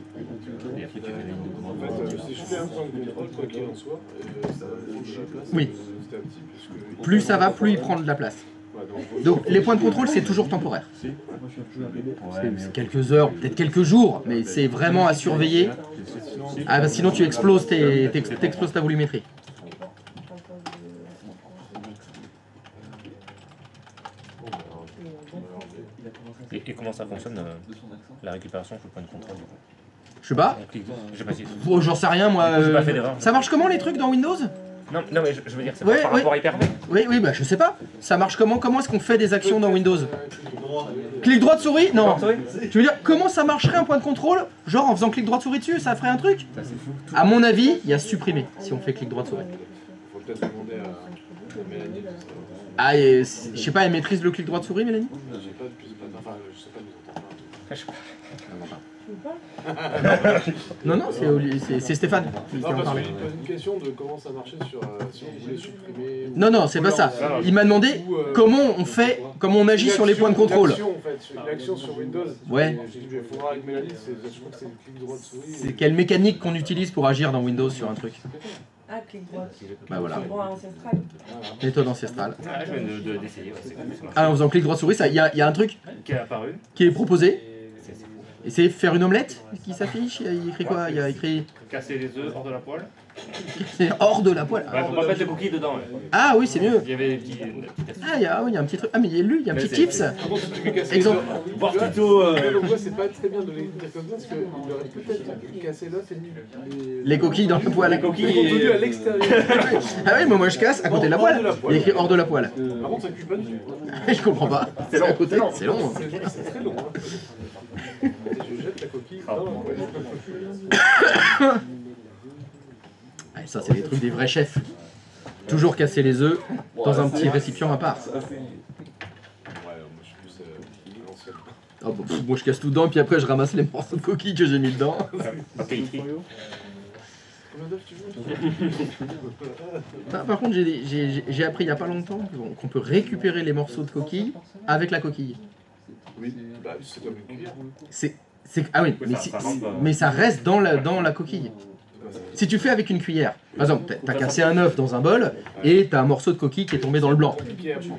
fait, si je fais un point de contrôle, quoi qu'il en soit, ça va prendre de la place Oui. petit à petit. Puisque Plus ça va, plus il prend de la place. Donc les points de contrôle, c'est toujours temporaire. C'est quelques heures, peut-être quelques jours, mais c'est vraiment à surveiller. Ah, bah, sinon tu exploses ta volumétrie. Et comment ça fonctionne la récupération sur le point de contrôle du coup? Je sais pas. Je sais pas si. Oh, j'en sais rien moi. J'ai pas fait d'erreur. Ça marche comment les trucs dans Windows? Non, mais je veux dire, c'est Ouais, par ouais. rapport à Hyper-V. Oui, bah je sais pas. Ça marche comment? Comment est-ce qu'on fait des actions dans Windows? Clic droit de souris? Non. Tu veux dire comment ça marcherait un point de contrôle? Genre en faisant clic droit de souris dessus, ça ferait un truc? À mon avis, il y a supprimer si on fait clic droit de souris. faut peut-être demander à Mélanie. Ah, et, je sais pas, elle maîtrise le clic droit de souris, Mélanie? J'ai pas de plus de enfin, je sais pas, je vous entends pas. Tu veux pas? Non, c'est Stéphane qui en Non, parce parlait. qu'il pose une question de comment ça marchait sur si on voulait supprimer. Non, c'est pas ça. Il m'a demandé comment on fait, comment on agit sur les points de contrôle. Une action sur Windows. Ouais. J'ai dit, il faudra avec Mélanie, je crois que c'est le clic droit de souris. C'est quelle mécanique qu'on utilise pour agir dans Windows sur un truc? Ah, clic droit. Bah voilà, Clic droit ancestral. méthode ancestrale. Ah, je viens d'essayer, ouais, c'est cool, ça marche. Ah, en faisant clic droit souris, il y a un truc Qui est apparu. qui est proposé. C'est fou. Et c'est faire une omelette qui s'affiche. Il y a écrit quoi? Il y a écrit Casser les œufs hors de la poêle. c'est hors de la poêle. Ouais, faut pas mettre de cookies dedans. Ouais. Ah oui, c'est mieux. Il y avait des petites astuces. Ah, il y a un petit truc. Ah, mais il y a un petit tips. Par contre, si tu fais casser Exemple. Voir tu vois, tuto. donc moi, c'est pas très bien de les dire comme ça parce qu'il aurait peut-être cassé l'œuf et Les coquilles dans la poêle. Les coquilles. contendu à l'extérieur. Ah oui, mais moi je casse à côté de la poêle. Il y a écrit hors de la poêle. Par contre, ça cuit pas du tout. Je comprends pas. C'est à côté. C'est long. C'est très long. Je jette la coquille. Ah, ça, c'est des trucs des vrais chefs. Toujours casser les œufs dans un petit récipient à part. Ouais, moi je suis plus à l'ancienne. Oh, bah, pff, moi je casse tout dedans, puis après je ramasse les morceaux de coquilles que j'ai mis dedans. Papier écrit. Combien d'œufs tu veux? Ah, par contre, j'ai appris il y a pas longtemps qu'on peut récupérer les morceaux de coquilles avec la coquille. Oui, bah c'est comme une cuillère. Ah oui, Oui, mais, ça rentre pas. mais ça reste dans la coquille. Si tu fais avec une cuillère, par exemple, t'as cassé un œuf dans un bol et t'as un morceau de coquille qui est tombé dans le blanc.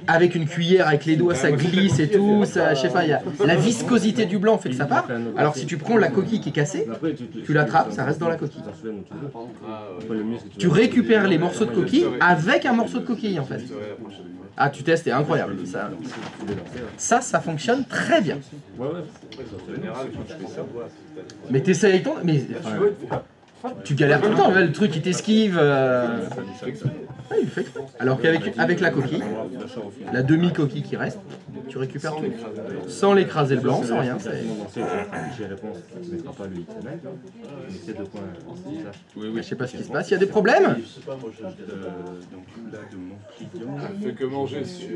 Avec une cuillère, avec les doigts, ça glisse et tout, ça, je sais pas, la viscosité du blanc fait que ça part. Alors si tu prends la coquille qui est cassée, tu l'attrapes, ça reste dans la coquille. Tu récupères les morceaux de coquille avec un morceau de coquille en fait. Ah, tu testes, c'est incroyable. Ça fonctionne très bien. Mais t'essayes avec ton... Mais, tu galères tout le temps, le truc il t'esquive. Ouais, il fait exprès. Alors qu'avec la coquille, la demi-coquille qui reste, tu récupères tout. Sans l'écraser le blanc, sans rien. Je sais pas ce qui se passe, il y a des problèmes? Fait que manger sur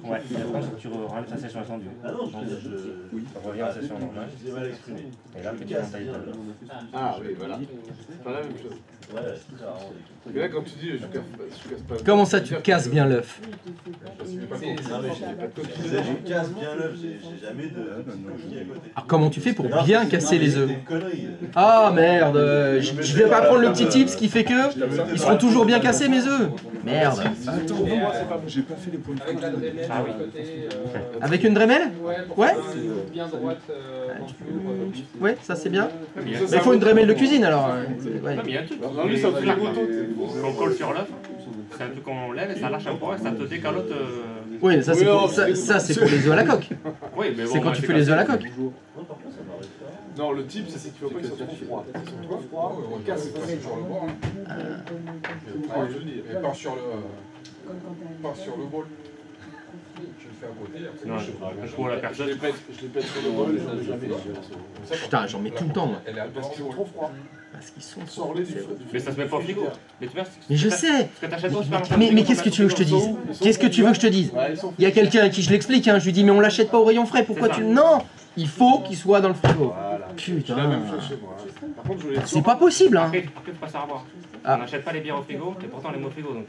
Ouais, et après tu rajoutes la session attendue. Oui, tu reviens à la session normale. Et là, tu montes à l'étage. Ah oui, voilà. C'est pas la même chose. Et là, quand tu dis je casse pas. Comment ça, tu casses bien l'œuf? Je casse bien l'œuf, j'ai jamais de. Alors comment tu fais pour bien casser les œufs? Ah merde, je vais pas prendre le petit tips qui fait que ils seront toujours bien cassés mes œufs. Merde. Attends, j'ai pas fait les points de contrôle. Ah oui. Avec une Dremel? Ouais. Bien droite. Ouais, ça c'est bien. Mais Mais il faut une Dremel de cuisine alors. Ouais. il y a un truc. Non, lui, ça fait la moto. Quand on colle sur l'œuf, c'est un truc qu'on lève et ça lâche un peu et ça te décalote. Oui, ça c'est pour, ça, c'est pour les œufs à la coque. Oui, mais bon, C'est quand tu fais les œufs à la coque. Non, le type, c'est qu'il faut pas qu'ils soient trop froids. Ils sont trop froids, on casse C'est passé sur le bord. Et part sur le bol. Tu le fais à côté. Non, je vois la Je personne. les pète sur le bol et j'en ai jamais mis. Putain, j'en mets tout le temps moi. Elle est à Parce qu'ils sont trop froids. Parce qu'ils sont Sors-les du feu. Mais ça se met pas au frigo. Mais tu vois, Mais je sais. ce que t'achètes au supermarché. Mais qu'est-ce que tu veux que je te dise? Qu'est-ce que tu veux que je te dise? Il y a quelqu'un à qui je l'explique, hein. Je lui dis mais on l'achète pas au rayon frais, pourquoi tu... Non, il faut qu'il soit dans le frigo. C'est la Putain. même chose chez moi. Par contre, je voulais C'est pas possible hein. Après, tu peux pas savoir. Ah. On n'achète pas les bières au frigo, et pourtant les mots au frigo. Donc,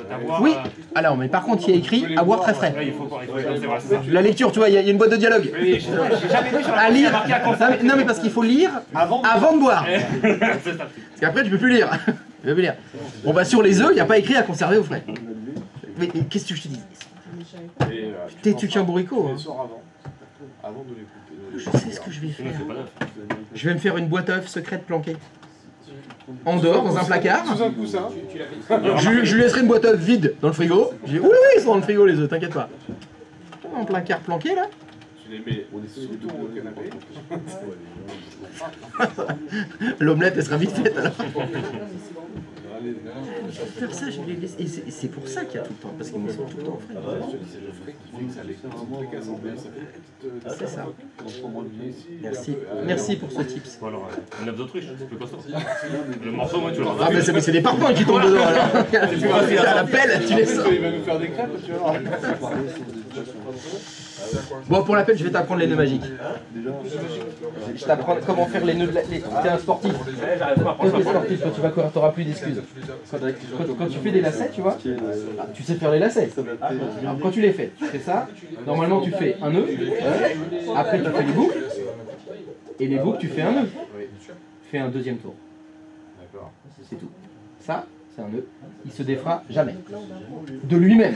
t'avoir. Oui, alors mais par contre il y a écrit à boire très frais. Là, il faut pas. C'est vrai, c'est ça. La lecture, tu vois, il y a une boîte de dialogue. Oui, j'ai jamais vu sur la À lire. marqué à consommer. Non mais parce qu'il faut lire avant de boire. C'est ça. Parce qu'après tu peux plus lire. Tu peux plus lire. Bon bah sur les œufs, il n'y a pas écrit à conserver au frais. Mais qu'est-ce que je te dis? T'es-tu qu'un bourricot hein. Avant de les couper. Je sais ce que je vais faire. C'est pas neuf. Je vais me faire une boîte à œufs secrète planquée. En dehors, dans un placard. Sous un coussin. Je lui laisserai une boîte à œufs vide dans le frigo. Je dis oui, oui, ils sont dans le frigo les œufs, t'inquiète pas. Un placard planqué là. Tu les mets sous ton canapé. L'omelette elle sera vite faite alors. Je vais faire ça, je vais les laisser. Et c'est pour ça qu'il y a tout le temps, parce qu'ils me sont tout le temps au frais. C'est le frais qui fait que ça les casse en deux. Ça fait une petite. C'est ça. Merci. Merci pour ce tips. Bon, alors, un œuf d'autruche, c'est plus costaud. Le morceau, moi, tu l'auras. Ah mais c'est des parpaings qui tombent dedans alors. C'est plus facile à la pelle, tu les sors. Il va nous faire des crêpes, tu vas voir. Bon, pour la peine, je vais t'apprendre les nœuds magiques. Je t'apprends comment faire les nœuds de la... T'es un sportif. Quand t'es sportif, quand tu vas courir, t'auras plus d'excuses. Quand tu fais des lacets, tu vois, tu sais faire les lacets. Alors quand tu les fais, tu fais ça. Normalement, tu fais un nœud. Après, tu fais les boucles. Et les boucles, tu fais un nœud. Tu fais un deuxième tour. D'accord. C'est tout. Ça, c'est un nœud. Il se défera jamais. De lui-même.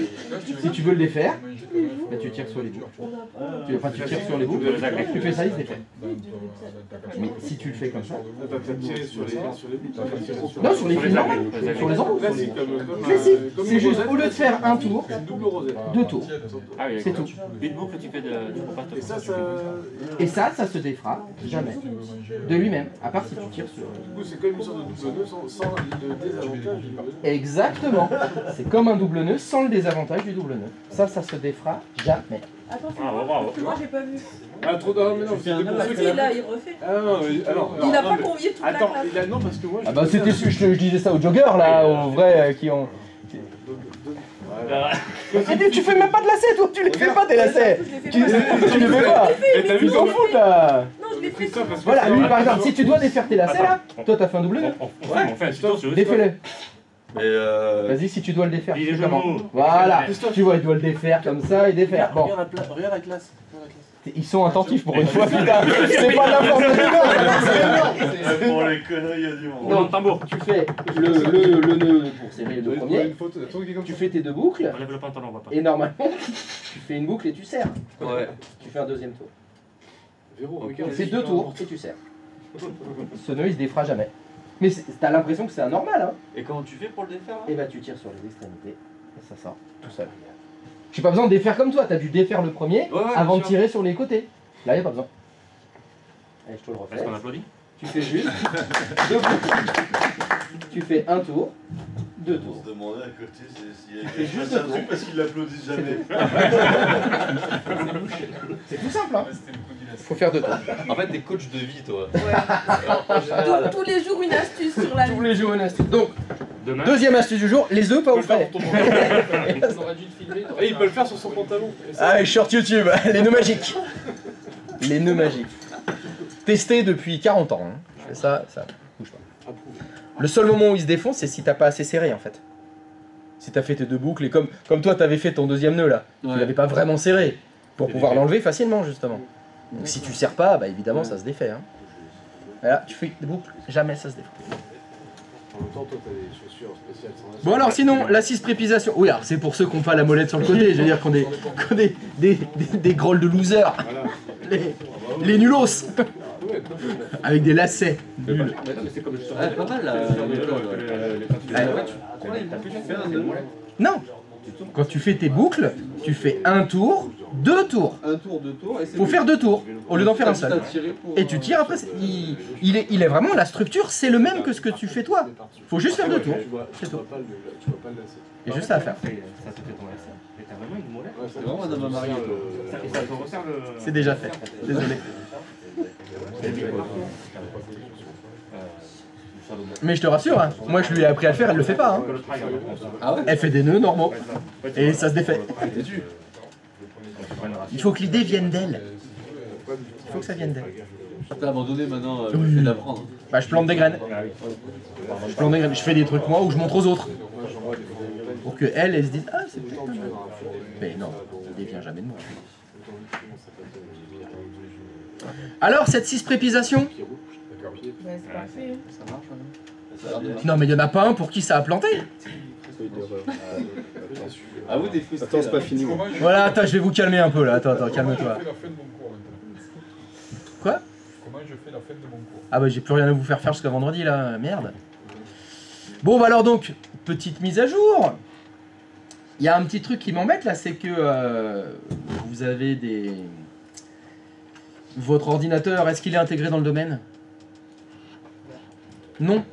Si tu veux le défaire, bah, tu tires sur les boucles. Tu tires sur les boucles, tu fais ça, il se défait. Mais si tu le fais comme ça... T'as tiré sur les bouts. Non, sur les fils normales. Sur les embouts. C'est juste, au lieu de faire un tour, deux tours. Ah oui, C'est tout. Une boucle, tu peux pas te. Et ça se défera jamais. De lui-même. À part si tu tires sur... Du coup, c'est comme une sorte de double nœud sans le désavantage. Exactement. C'est comme un double nœud sans le désavantage du double nœud. Ça se défera jamais. Attends, Bravo. moi j'ai pas vu. Ah, trop d'armes, mais non, c'était pour ceux qui... Si, là, il refait. Ah non, mais alors... Il a non, pas mais- convié toute la Attends, classe. non, parce que moi... Ah bah c'était, je disais ça aux joggers là, aux vrais qui ont... Tu fais même pas de lacets toi, tu les fais pas tes lacets. Tu les fais pas. Tu t'en fous là. Non, je l'ai fait. Voilà, lui par exemple, si tu dois défaire tes lacets là, toi t'as fait un double nœud. On fait un tuto sur le Défais-le. Mais Vas-y, si tu dois le défaire, Dis tu les fais comment? genoux. Voilà, tu vois, il doit le défaire comme ça et défaire. Bon, Regarde la classe. ils sont attentifs pour une fois, putain. C'est pas n'importe quoi. pour les conneries, il y a du monde. Donc, tambour, tu fais le nœud pour serrer les deux premiers. Une photo, Tu fais tes deux boucles. Enlève le pantalon, on voit pas. Et normalement, tu fais une boucle et tu serres. Ouais. Tu fais un deuxième tour. Véro, Tu regarde. fais deux tours et tu serres. Ce nœud, il se défera jamais. Mais t'as l'impression que c'est anormal, hein. Et comment tu fais pour le défaire Et bah tu tires sur les extrémités et ça sort tout seul. J'ai pas besoin de défaire comme toi, t'as dû défaire le premier avant de tirer sur les côtés. Là, y a pas besoin. Allez, je te le refais. Est-ce qu'on applaudit? Tu fais juste deux boucles. Tu fais un tour, deux On tours. se demandait à côté s'il y a Fais quelque juste chose à deux truc parce qu'ils l'applaudissent jamais. C'est tout simple, hein. Faut faire deux tours. En fait, t'es coach de vie, toi. Tous les jours, une astuce sur la Tous les jours une astuce. Donc, Demain. deuxième astuce du jour, les œufs pas au frais. Et il peut le faire sur son pantalon. Ah, les short YouTube, les nœuds magiques. Les nœuds magiques. Testé depuis 40 ans. Hein. Je fais ça bouge pas. Le seul moment où il se défonce, c'est si t'as pas assez serré en fait. Si t'as fait tes deux boucles et comme toi t'avais fait ton deuxième nœud là, tu l'avais pas vraiment serré pour pouvoir l'enlever facilement justement. Donc si tu serres pas, bah évidemment ça se défait. Hein. Voilà, tu fais des boucles, jamais ça se défait. En même temps, toi, t'as des chaussures spéciales sans lacets. Bon alors sinon, la cisprepisation. Oui, alors c'est pour ceux qui n'ont pas la molette sur le côté, je veux dire qu'on est des grolles de losers. Voilà. Les nulos avec des lacets. Nuls. Pas mal là. Non. Quand tu fais tes boucles, tu fais un tour, deux tours. Un tour, deux tours. Et c'est Faut faire deux tours au lieu d'en faire un seul. pour, Et tu tires après. Il est vraiment la structure, c'est le même que ce que tu fais toi. Faut juste faire deux tours. Tu vois C'est tout. pas le lacet. Il y a juste ça à faire. Ça te fait ton lacet. Mais t'as vraiment une molette. Ouais, C'est vraiment Madame Marie. Et ça te resserre le. C'est déjà fait. Désolé. Mais je te rassure, hein, moi je lui ai appris à le faire, elle le fait pas. Hein. Ah ouais. Elle fait des nœuds normaux et ça se défait. Il faut que l'idée vienne d'elle. Il faut que ça vienne d'elle. T'as abandonné maintenant, le fait d'apprendre. Bah je plante des graines. Je plante des graines. Je fais des trucs moi ou je montre aux autres. Pour que elle se dise ah c'est peut-être pas mal. Mais non, l'idée vient jamais de moi. Alors cette cisprepisation. Bah, c'est parfait. Hein. Ça marche, hein. Non mais il y en a pas un pour qui ça a planté. Ah vous des frustrés. Attends, c'est pas fini. Moi. Voilà, attends, je vais vous calmer un peu là. Attends, calme-toi. Comment je fais la fin de mon cours maintenant? Quoi? Comment je fais la fin de mon cours? Ah bah j'ai plus rien à vous faire jusqu'à vendredi là, merde. Bon bah alors donc, petite mise à jour. Il y a un petit truc qui m'embête là, c'est que vous avez des... Votre ordinateur, est-ce qu'il est intégré dans le domaine? Non.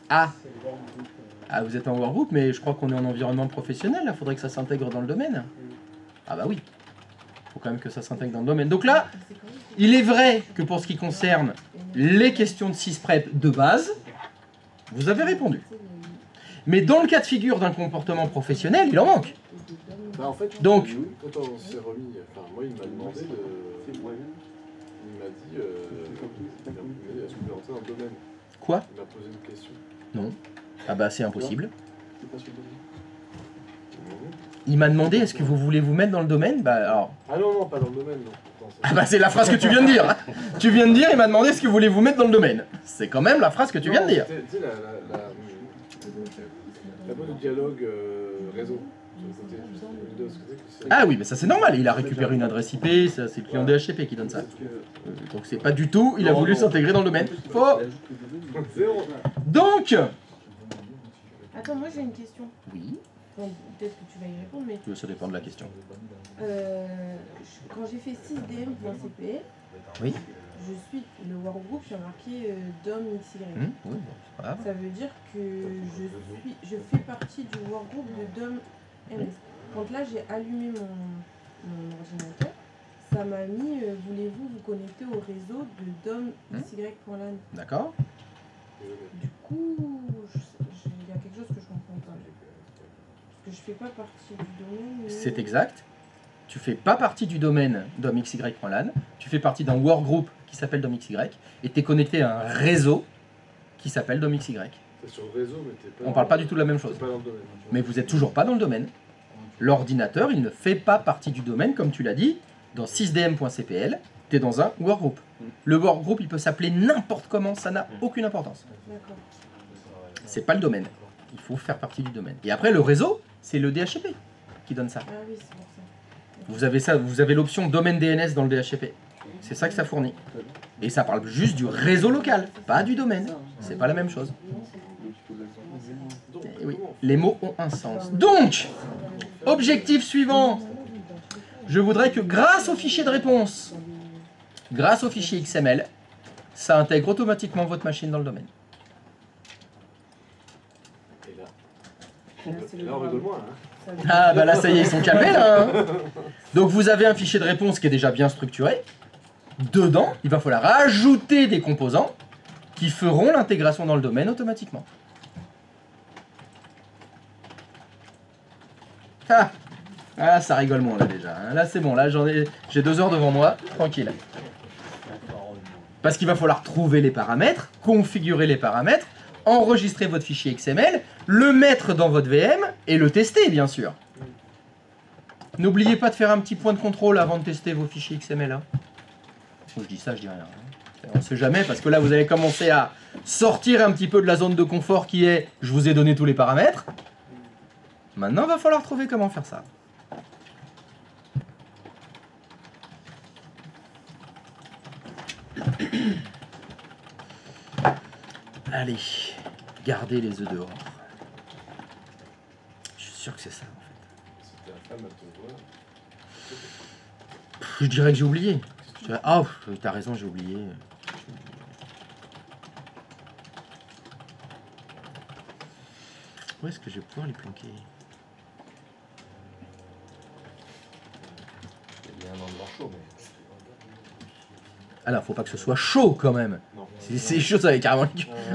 Ah. Ah vous êtes en workgroup, mais je crois qu'on est en environnement professionnel, là, faudrait que ça s'intègre dans le domaine. Ah bah oui. Faut quand même que ça s'intègre dans le domaine. Donc là, il est vrai que pour ce qui concerne les questions de sysprep de base, vous avez répondu. Mais dans le cas de figure d'un comportement professionnel, il en manque. Bah, en fait, Donc, quand on s'est remis, enfin, moi, il m'a demandé de. Il m'a dit. Est-ce que vous voulez rentrer dans le domaine? Quoi? Il m'a posé une question. Non. Ah bah c'est impossible. C'est pas sur le domaine. Il m'a demandé est-ce que vous voulez vous mettre dans le domaine? Bah alors, Ah non, non, pas dans le domaine, non. Ah bah c'est la phrase que tu viens de dire. Tu viens de dire, il m'a demandé ce que voulez-vous mettre dans le domaine. C'est quand même la phrase que tu viens de dire. Tu sais, la boîte de dialogue réseau. Sur le côté, Windows, Ah oui, mais ça c'est normal, il a récupéré une adresse IP, ça, c'est le client DHCP qui donne ça. Donc c'est pas du tout, il a voulu s'intégrer dans le domaine. Faux. Donc... Attends, moi j'ai une question. Oui. Bon, peut-être que tu vas y répondre, mais Ça dépend de la question. quand j'ai fait 6dm.cpl, Oui. je suis le workgroup, il y a marqué DOM XY. Oui, bon, c'est pas grave. Ça veut dire que je fais partie du workgroup de DOM MS. Quand là j'ai allumé mon ordinateur, ça m'a mis voulez-vous vous connecter au réseau de DOM XY.LAN. D'accord. Du coup, il y a quelque chose que je comprends pas. Parce que je fais pas partie du domaine. Mais... C'est exact. Tu fais pas partie du domaine DOMXY.LAN, tu fais partie d'un workgroup qui s'appelle DOMXY, et tu es connecté à un réseau qui s'appelle DOMXY. T'es sur le réseau, mais t'es pas. On parle pas du tout de la même chose. Pas dans le domaine. Mais vous êtes toujours pas dans le domaine. L'ordinateur, il ne fait pas partie du domaine, comme tu l'as dit, dans 6dm.cpl, tu es dans un workgroup. Le workgroup, il peut s'appeler n'importe comment, ça n'a aucune importance. D'accord. C'est pas le domaine. Il faut faire partie du domaine. Et après, le réseau, c'est le DHCP qui donne ça. Ah oui, c'est pour ça. Vous avez ça, vous avez l'option domaine DNS dans le DHCP. C'est ça que ça fournit. Et ça parle juste du réseau local, pas du domaine. C'est pas la même chose. Et oui, les mots ont un sens. Donc, objectif suivant. Je voudrais que grâce au fichier de réponse, grâce au fichier XML, ça intègre automatiquement votre machine dans le domaine. Et là, on rigole moins. Hein. Ah bah là ça y est, ils sont capés là hein. Donc vous avez un fichier de réponse qui est déjà bien structuré. Dedans, il va falloir ajouter des composants qui feront l'intégration dans le domaine automatiquement. Ah, ça rigole moins là déjà. Hein. Là c'est bon, là j'ai 2 heures devant moi, tranquille. Parce qu'il va falloir trouver les paramètres, configurer les paramètres, enregistrer votre fichier XML, le mettre dans votre VM et le tester bien sûr. N'oubliez pas de faire un petit point de contrôle avant de tester vos fichiers XML. Hein. Quand je dis ça, je dis rien. Hein. On ne sait jamais parce que là vous allez commencer à sortir un petit peu de la zone de confort qui est je vous ai donné tous les paramètres. Maintenant il va falloir trouver comment faire ça. Allez, gardez les œufs dehors. Je suis sûr que c'est ça en fait. Si ta femme, elle te voit. Je dirais que j'ai oublié. Je dirais, ah, t'as raison, j'ai oublié. Où est-ce que je vais pouvoir les planquer? Il y a un endroit chaud, mais. Ah là, faut pas que ce soit chaud quand même. Non. Si c'est chaud, ça va être carrément.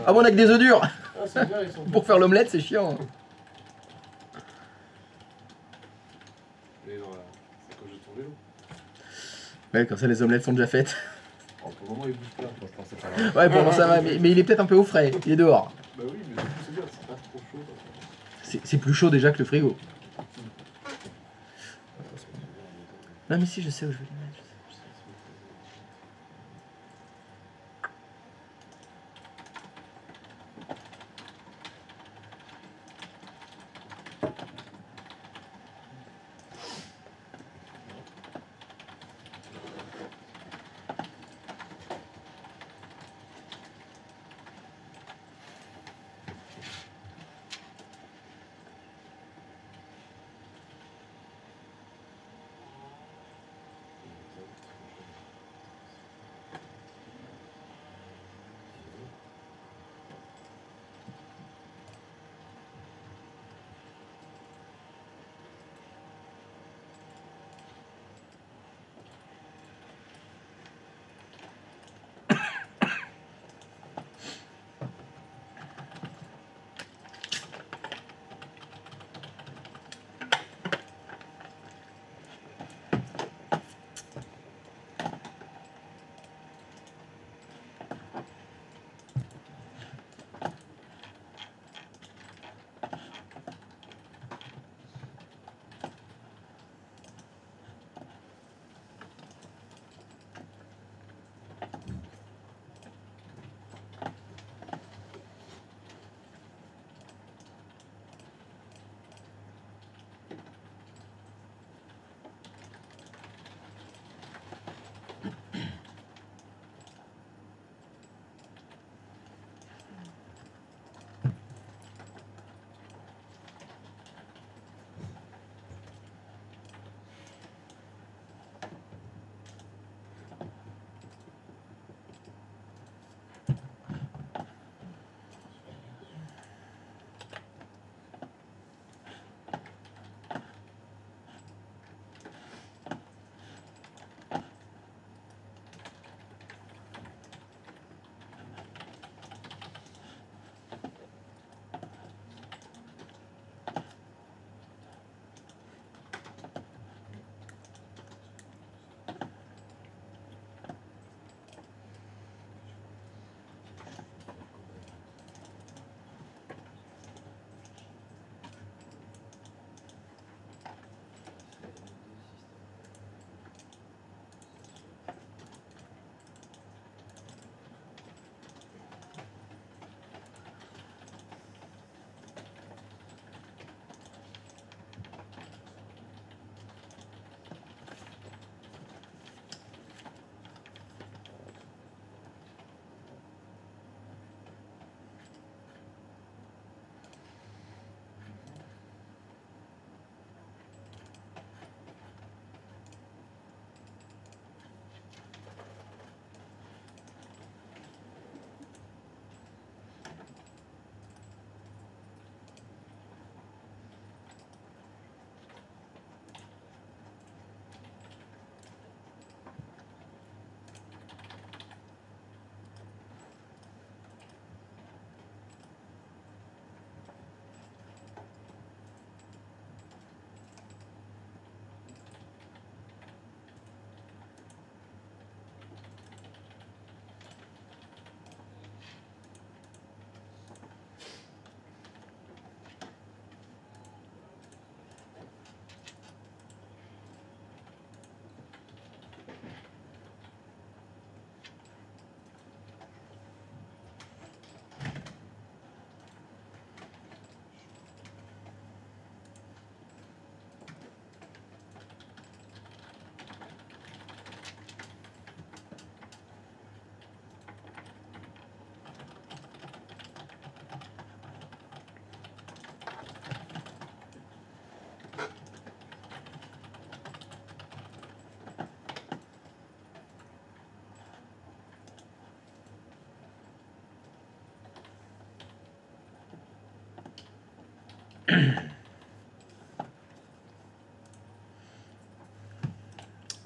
Ah bon, on a que des œufs durs. Ah, c'est bien, ils sont. Pour faire l'omelette, c'est chiant. Mais non, là, c'est quand je tourne vélo. Ouais, comme ça, les omelettes sont déjà faites. Pour le moment, il bouge pas. Moi, je pensais pas là. Ouais, pour moi ça va, mais il est peut-être un peu au frais. Il est dehors. Bah oui, mais c'est bien, c'est pas trop chaud. C'est plus chaud déjà que le frigo. Non, mais si, je sais où je vais le mettre.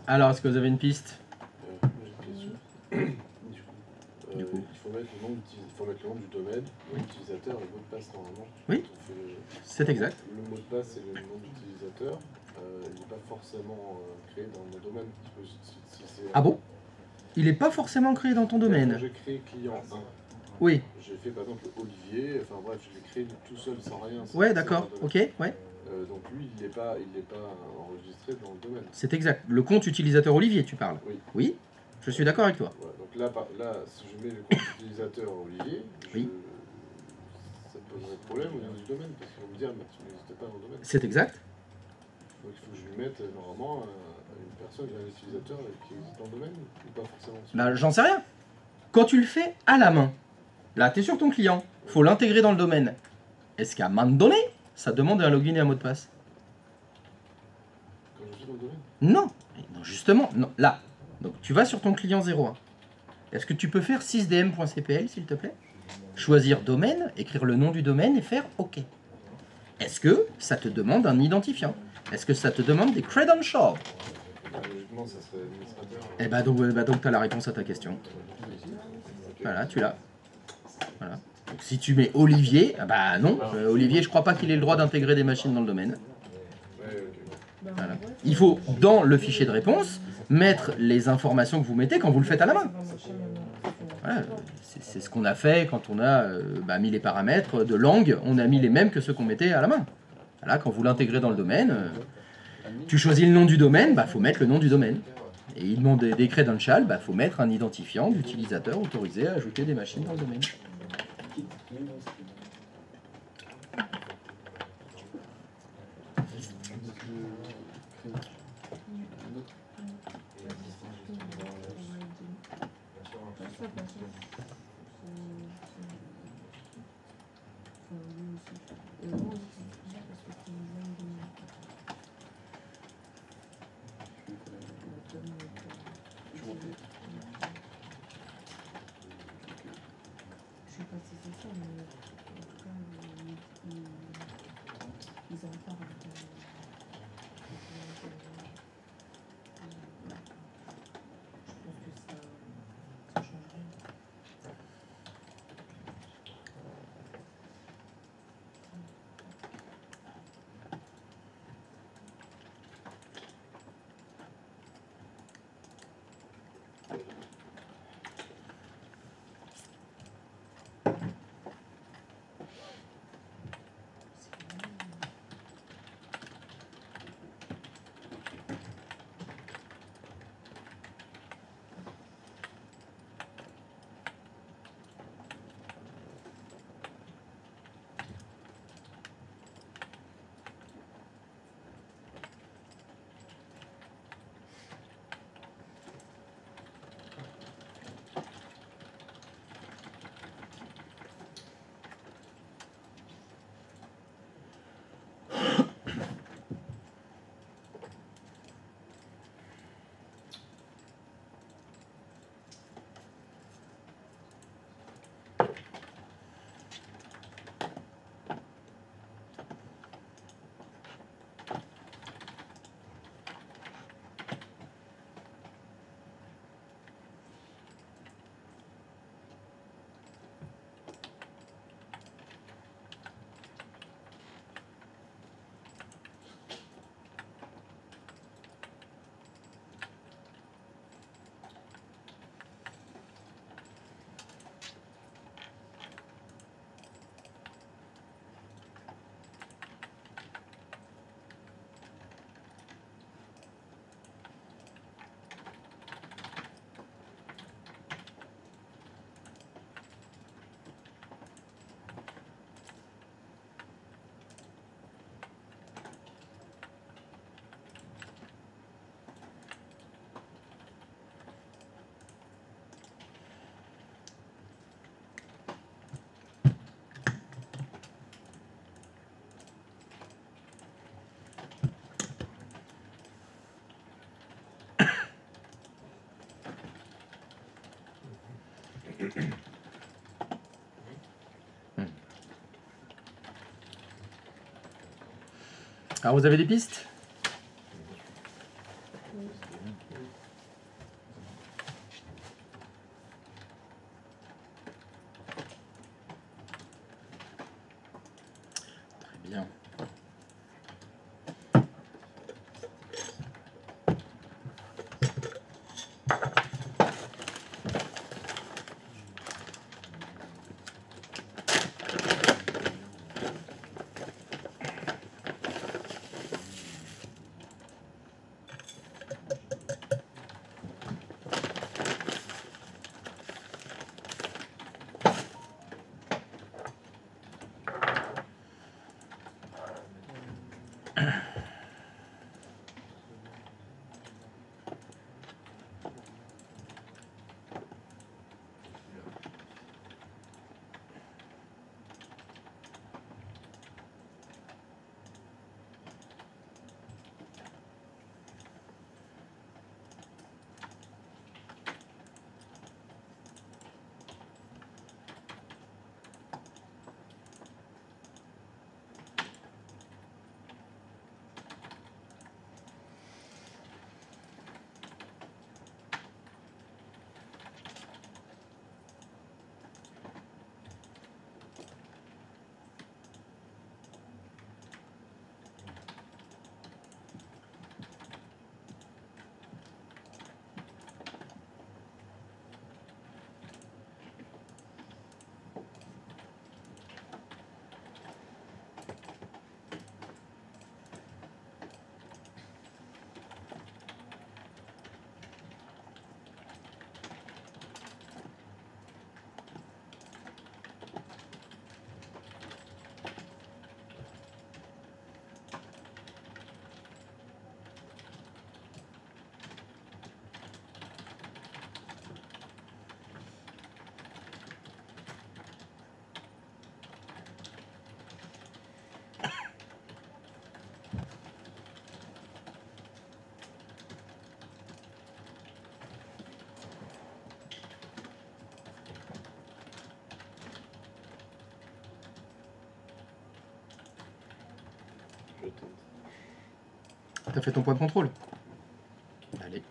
Alors, est-ce que vous avez une piste? Il faut mettre le nom du domaine, le nom d'utilisateur et le mot de passe normalement. Oui, c'est exact. Le mot de passe et le nom d'utilisateur, il n'est pas forcément créé dans mon domaine. Ah bon? Il n'est pas forcément créé dans ton domaine. Quand j'ai créé client 1, oui. J'ai fait par exemple Olivier, enfin bref, je l'ai créé tout seul sans rien. Ouais, d'accord, ok, ouais. Donc lui, il n'est pas enregistré dans le domaine. C'est exact. Le compte utilisateur Olivier, tu parles? Oui. Oui, je suis d'accord avec toi. Ouais, donc là, si je mets le compte utilisateur Olivier, oui. Ça poserait problème au niveau du domaine, parce qu'ils vont me dire, mais tu n'existais pas dans le domaine. C'est exact. Donc il faut que je lui mette normalement une personne, un utilisateur qui existe dans le domaine, ou pas forcément. Bah, j'en sais rien. Quand tu le fais à la main, là, tu es sur ton client, faut l'intégrer dans le domaine. Est-ce qu'à un moment donné, ça demande un login et un mot de passe? Quand je suis dans le domaine? Non. Non, justement, non. Là. Donc, tu vas sur ton client 01. Est-ce que tu peux faire 6dm.cpl, s'il te plaît? Choisir domaine, écrire le nom du domaine et faire OK. Est-ce que ça te demande un identifiant? Est-ce que ça te demande des credentials? Logiquement, ça serait administrateur. Eh bah donc tu as la réponse à ta question. Voilà, tu l'as. Voilà. Donc, si tu mets Olivier, bah non, Olivier, je crois pas qu'il ait le droit d'intégrer des machines dans le domaine. Voilà. Il faut, dans le fichier de réponse, mettre les informations que vous mettez quand vous le faites à la main. Voilà. C'est ce qu'on a fait quand on a mis les paramètres de langue, on a mis les mêmes que ceux qu'on mettait à la main. Voilà, quand vous l'intégrez dans le domaine, tu choisis le nom du domaine, bah faut mettre le nom du domaine. Et il demande des credentials, bah faut mettre un identifiant d'utilisateur autorisé à ajouter des machines dans le domaine. Alors vous avez des pistes? Très bien. Je tente. T'as fait ton point de contrôle? Allez.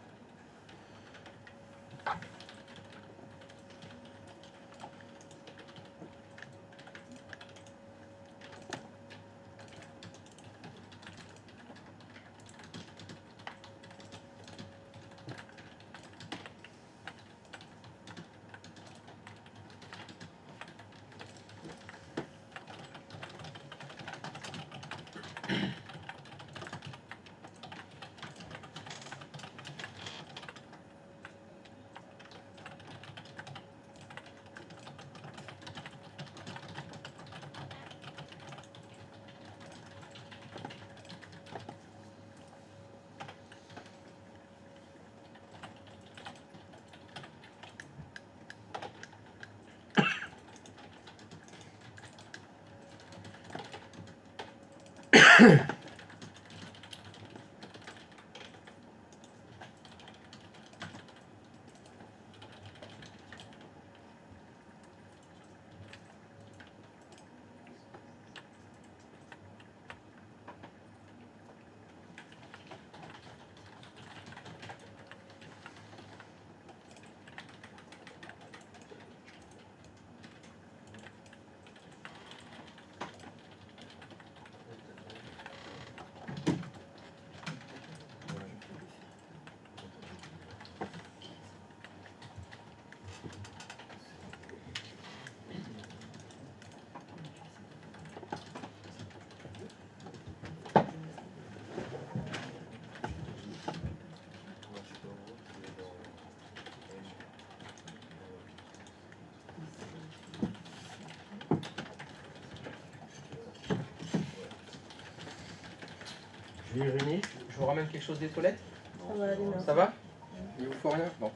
Julie Réunier, je vous ramène quelque chose des toilettes? Ça va aller, merci. Ça va? Il vous faut rien? Bon.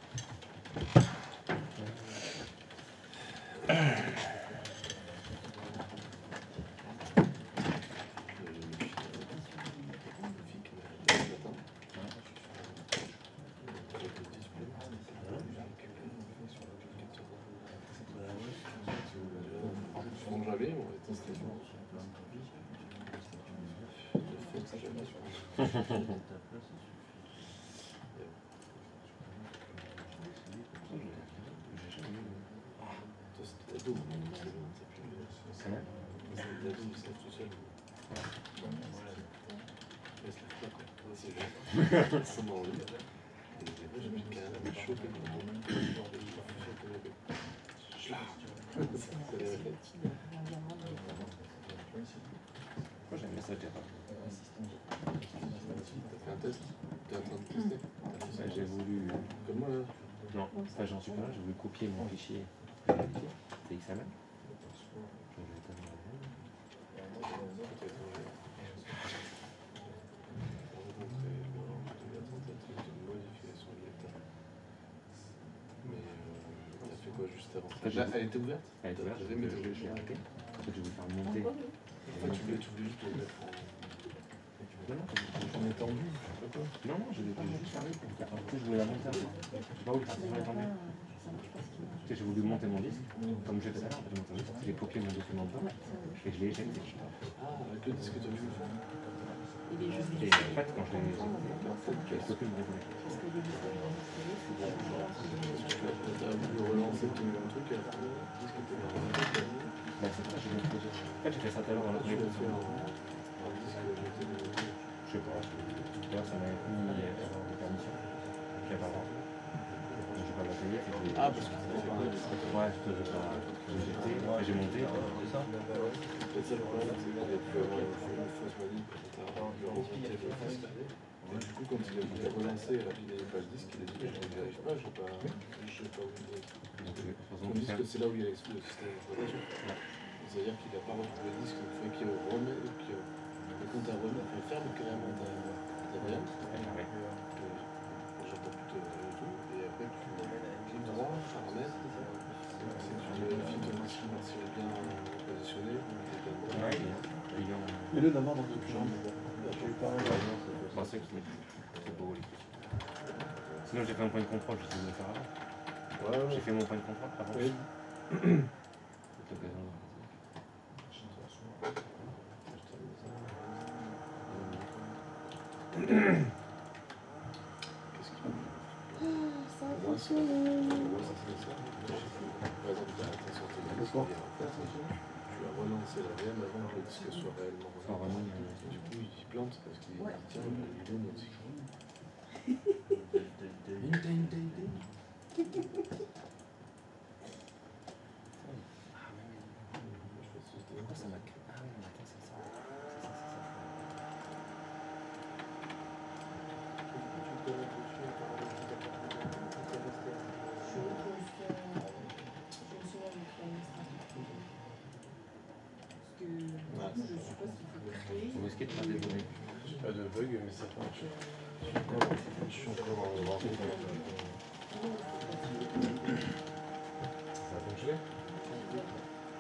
Donc j'avais, on va tester. Moi j'aime bien ça, Gérard. T'as fait un test? T'es en train de tester? J'ai voulu. Comme moi là? Non, enfin, j'en suis pas là, j'ai voulu copier mon fichier. C'est XML. Elle était ouverte? Elle était ouverte, je l'ai arrêtée. En fait, je voulais faire monter. Tu voulais juste le mettre en... On est tendu, je sais pas quoi. Non, je l'ai juste fermé pour faire. Tu sais, je voulais la monter un peu. Je sais pas où le parti sur l'étendue. Tu sais, j'ai voulu monter mon disque. Comme j'ai fait ça, j'ai monté mon disque. J'ai copié mon document dedans. Et je l'ai éjecté. Ah, avec le disque que tu as vu le faire. Et en fait, quand je l'ai éjecté, je peux plus me révéler. Tu as voulu relancer ton truc et après le disque était là. Bah, c'est ça, j'ai bien fait. En fait, j'ai fait ça tout à l'heure dans l'autre vidéo. Je sais pas, d'ailleurs ça m'avait mis des permissions. J'ai pas le droit. Donc j'ai pas bataillé, c'est que Ah, parce que tu ouais, parce que j'ai pas. J'ai monté, c'est ça. Et ça, le problème, c'est qu'il a pu avoir une fausse manip quand tu as remonté le disque. Et du coup, quand il a relancé et qu'il n'avait pas le disque, il a dit je n'y arrive pas, je sais pas où il est. Son disque, c'est là où il y a le système d'exploitation. C'est-à-dire qu'il n'a pas retrouvé le disque, donc il faut qu'il remette. Quand tu as remis, tu fermes carrément ta VM. Genre t'as plus de tout. Et après tu cliques droit, paramètres. Tu vérifies ton disque s'il est bien positionné. Mets-le d'abord dans le document. C'est beau. Sinon j'ai fait un point de contrôle, je sais de le faire avant. Ouais. J'ai fait mon point de contrôle avant. Oui. C'est l'occasion. Qu'est-ce qu'il y a? Ça a fonctionné. Par exemple, tu as relancé la VM avant que le disque soit réellement remis. Du coup, il plante parce qu'il tient le vidéo mon disque. Pourquoi ça m'a... Ah oui, mais attends, c'est ça. Vous risquez de faire des données. J'ai pas de bug, mais ça marche. Je suis encore dans le rendu. Ça a fonctionné?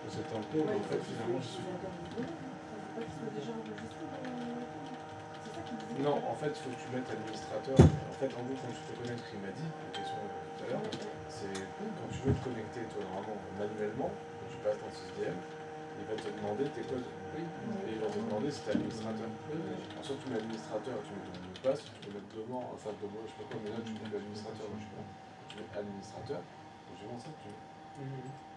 C'était en cours, mais en fait, finalement, je suis... Non, en fait, il faut que tu mettes administrateur. En fait, en gros, quand tu te connectes, il m'a dit, la question tout à l'heure, c'est quand tu veux te connecter, toi, normalement, manuellement, quand tu passes dans le système, il va te demander tes codes. Et il va te demander si tu es administrateur. Ensuite, tu mets administrateur, tu mets ton mot de passe, tu peux mettre devant, enfin, devant, je sais pas quoi, mais là, tu mets administrateur, je sais pas. Tu mets administrateur, donc j'ai ça, tu mets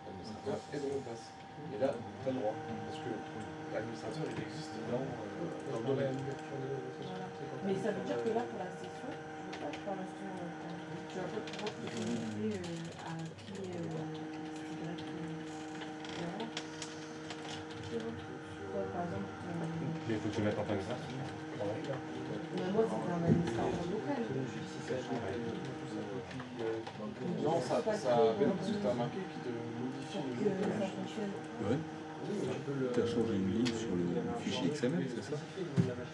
administrateur et le mot de passe. Et là, tu as le droit, parce que l'administrateur, il existe dans le domaine. Mais ça veut dire que là, pour la session, je ne veux pas pour l'instant, tu vas pas pouvoir te connecter à qui toi, par exemple, Mais il faut que tu mettes en tant que ça. mais moi, c'était un administrateur local. Non, ça, mais non, parce que tu as marqué qui te modifie le jeu. Ouais. Tu as changé une ligne sur le fichier XML, c'est ça?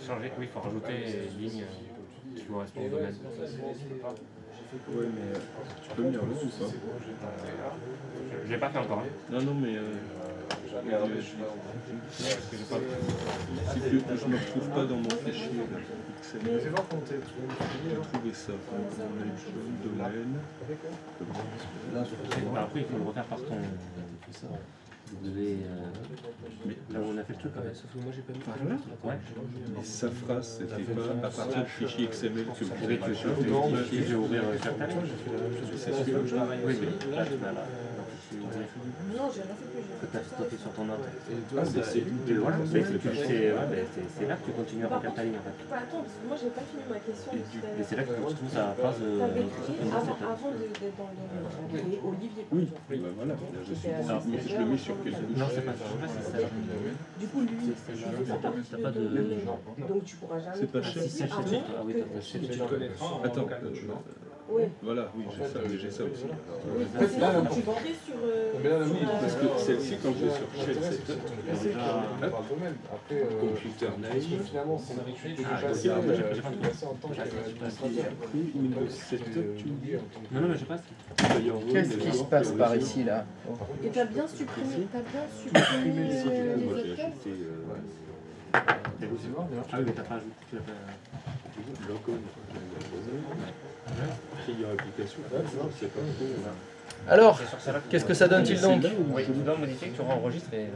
Changer, oui, il faut rajouter une ligne qui correspond au domaine. Ouais, mais tu peux venir là ou pas? Je l'ai pas fait encore. Non, non, mais si tu veux que je ne me retrouve pas dans mon fichier là, XML, j'ai trouvé ça. Domaine. Après, il faut le refaire par ton. Vous devez. Là où on a fait le truc, en fait. Sauf que moi j'ai pas mis. Ouais. Et sa phrase, c'était pas à partir du fichier XML que vous Oui, avez tu vais ouvrir Cartal. C'est celui-là. Oui, oui. Là, tu vas là. Non, j'ai rien fait que Que tu as stocké sur ton ordre. Ah, c'est Et voilà, c'est là que tu continues à remplir ta ligne en fait. Attends, parce que moi j'ai pas fini ma question. Et c'est là que tu continues ta phrase. T'avais créé avant d'être dans le domaine. Et Olivier. Oui, bah voilà, là, je suis. Je le mets sur quel Non, c'est pas ça. C'est ça. Du coup, lui, il fait partie pas de- donc tu pourras jamais. C'est pas cher. participer C'est avant cher. Ah oui, que- t'as pas cher. Tu connaîtras. Attends, Ouais. voilà, oui, j'ai ça aussi. Oui, parce que là, tu vendrais sur. Parce que celle-ci, quand je vais sur Shell Setup, Après, computer naive, finalement, c'est un j'ai passé en tant pris Windows Setup, tu me dis. Non, non, mais j'ai pas. Qu'est-ce qui se passe par ici là? Et t'as bien supprimé les Moi, j'ai espaces. ajouté Ah oui, mais t'as pas ajouté. Tu l'as pas. Locom, Trigger application, c'est pas trop. Alors, qu'est-ce que ça donne-t-il donc? Oui, tu dois modifier que tu enregistres et.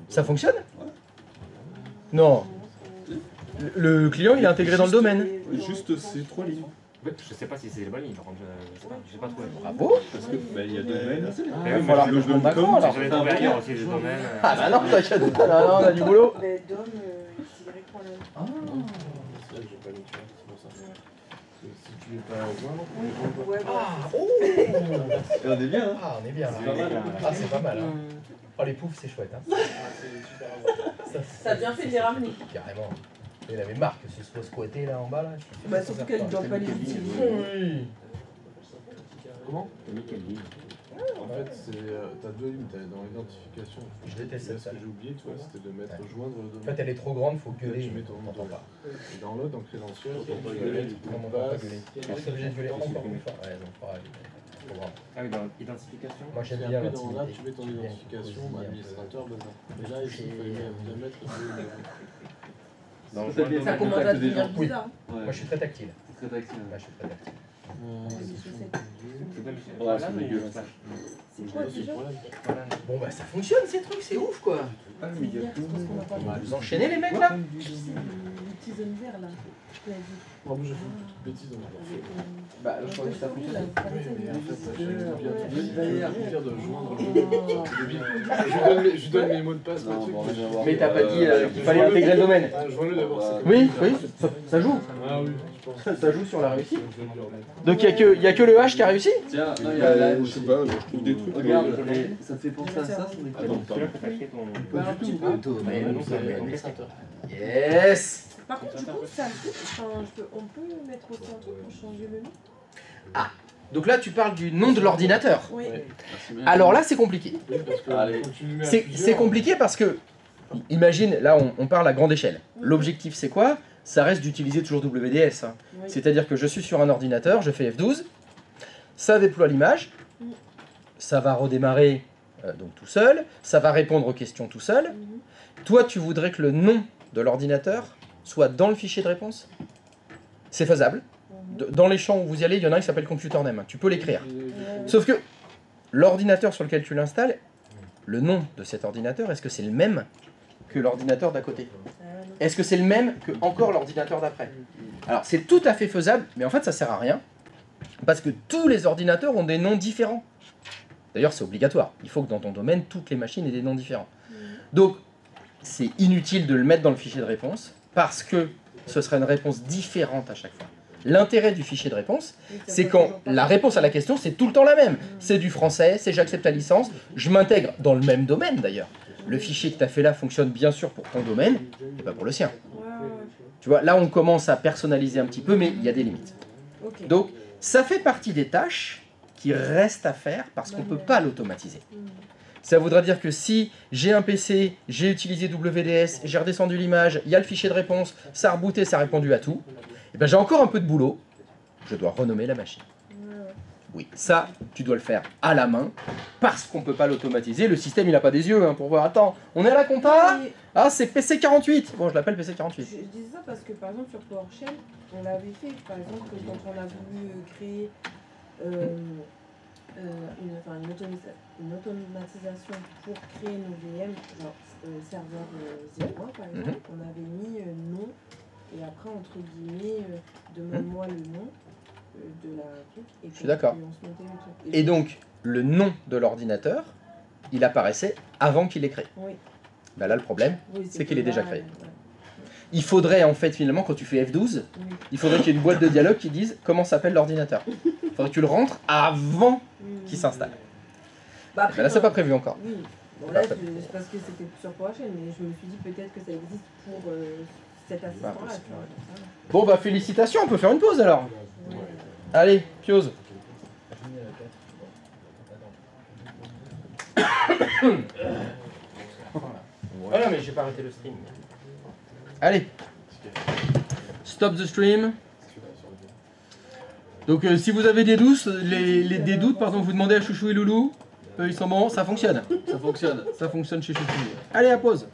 Ça fonctionne? Non. Le client il est intégré dans le domaine. Juste ces 3 lignes. Je sais pas si c'est les bonnes lignes, par contre, je sais pas trouvé. Bravo. Parce que il y a domaine. Il va falloir que je monte d'accord alors. J'en ai trouvé ailleurs aussi, les domaines. Ah bah non, t'inquiète pas, non, on a du boulot. Mais Dom, Y pour la. Si tu veux pas joindre, Ouais, Ah, oh. On est bien, hein. Ah, on est bien là. Ah, c'est pas mal. Hein. Oh, les poufs, c'est chouette. Hein. Ça a bien fait de les ramener. Carrément. Il avait marre que ce soit squatté là en bas là. Bah, surtout qu'elle ne doit pas les utiliser. Oui. comment T'as mis quelle ligne? En fait, t'as deux lignes, t'as dans l'identification. Je déteste Ce ça. que j'ai oublié, tu vois, c'était de mettre joindre le En domaine. fait, elle est trop grande, faut Là, gueuler. tu mets ton nom T'entends pas. Et dans l'autre, dans crédentiel, T'entends pas tu gueuler, mets du coup. Comment on peut pas gueuler? C'est obligé de gueuler encore plus fort. Ouais, donc pas grave. Trop grave. Ah oui, dans l'identification. Moi j'aime Et bien après, dans là, l'intimité. tu mets ton J'aime bien identification, cosy, administrateur, bazar. Et là, ici, il fallait bien mettre Dans le Ça commence à devenir Oui. bizarre. Moi je suis très tactile. Très tactile. Là, je suis très tactile. Ouais, c'est dégueulasse. C'est quoi déjà? Bon bah ça fonctionne ces trucs, c'est ouf quoi. Ah, mais il y a tout. Vous enchaînez les mecs là? Le petit zone vert là. Je l'ai dit. En plus, j'ai fait une petite bêtise dans le Bah je crois que ça fonctionne. de joindre je lui donne mes mots de passe, le truc. Mais t'as pas dit qu'il fallait intégrer le domaine. Ah, joins-le d'abord. c'est comme Oui, ça. oui, ça joue. Ah oui, je pense. Ça joue sur la réussite. Donc il y a que le H qui a réussi? Tiens, non, il y a la. Je sais pas, je trouve des trucs. Regarde, ça me fait penser à ça, c'est Ah non, pardon. pas du tout. Yes. Par contre, du coup, ça, enfin, on peut mettre aussi un truc pour changer le nom. Donc là tu parles du nom de l'ordinateur. Oui. Alors là c'est compliqué. Oui, parce que Allez. quand tu le mets à C'est plusieurs, compliqué parce que, imagine, là on parle à grande échelle. L'objectif c'est quoi? Ça reste d'utiliser toujours WDS. Hein. Oui. C'est-à-dire que je suis sur un ordinateur, je fais F12, ça déploie l'image, ça va redémarrer donc tout seul, ça va répondre aux questions tout seul. Toi tu voudrais que le nom de l'ordinateur soit dans le fichier de réponse? C'est faisable. Dans les champs où vous y allez, il y en a un qui s'appelle Computer Name. Tu peux l'écrire. Sauf que l'ordinateur sur lequel tu l'installes, le nom de cet ordinateur, est-ce que c'est le même que l'ordinateur d'à côté? Est-ce que c'est le même que encore l'ordinateur d'après? Alors c'est tout à fait faisable, mais en fait ça sert à rien, parce que tous les ordinateurs ont des noms différents. D'ailleurs c'est obligatoire, il faut que dans ton domaine, toutes les machines aient des noms différents. Donc c'est inutile de le mettre dans le fichier de réponse, parce que ce serait une réponse différente à chaque fois. L'intérêt du fichier de réponse, c'est quand la réponse à la question, c'est tout le temps la même. C'est du français, c'est j'accepte la licence, je m'intègre dans le même domaine d'ailleurs. Le fichier que tu as fait là fonctionne bien sûr pour ton domaine, et pas pour le sien. Tu vois, là on commence à personnaliser un petit peu, mais il y a des limites. Ok. Donc ça fait partie des tâches qui restent à faire parce qu'on ne peut pas l'automatiser. Ça voudra dire que si j'ai un PC, j'ai utilisé WDS, j'ai redescendu l'image, il y a le fichier de réponse, ça a rebooté, ça a répondu à tout, et ben j'ai encore un peu de boulot, je dois renommer la machine. Oui, ça, tu dois le faire à la main, parce qu'on ne peut pas l'automatiser. Le système, il n'a pas des yeux hein, pour voir, attends, on est à la compta? Ah, c'est PC48. Bon, je l'appelle PC48. Je disais ça parce que par exemple sur PowerShell, on l'avait fait. Par exemple, quand on a voulu créer une automatisation pour créer nos VM, genre serveur 01 par exemple, on avait mis nom et après entre guillemets demande-moi le nom de la truc. Et je suis d'accord. on se mettait le truc. Et donc, le nom de l'ordinateur, il apparaissait avant qu'il est créé. Oui. Bah là, le problème, Oui, c'est qu'il est déjà là, créé. ouais. Il faudrait en fait finalement, quand tu fais F12, Oui. il faudrait qu'il y ait une boîte de dialogue qui dise comment s'appelle l'ordinateur. Il faudrait que tu le rentres avant qu'il s'installe. Bah, après, Mais là, c'est pas prévu encore. Oui. Bon, là, c'est parce que c'était sur PowerShell, mais je me suis dit peut-être que ça existe pour cet assistant-là. tu vois. Bon bah félicitations, on peut faire une pause alors. Allez, pause. Ah non mais j'ai pas arrêté le stream. Allez. Stop the stream. Donc si vous avez des doutes, des doutes, pardon, vous demandez à Chouchou et Loulou. Eux ils sont bons, ça fonctionne. Ça fonctionne. Ça fonctionne chez Chouchou. Allez, à pause.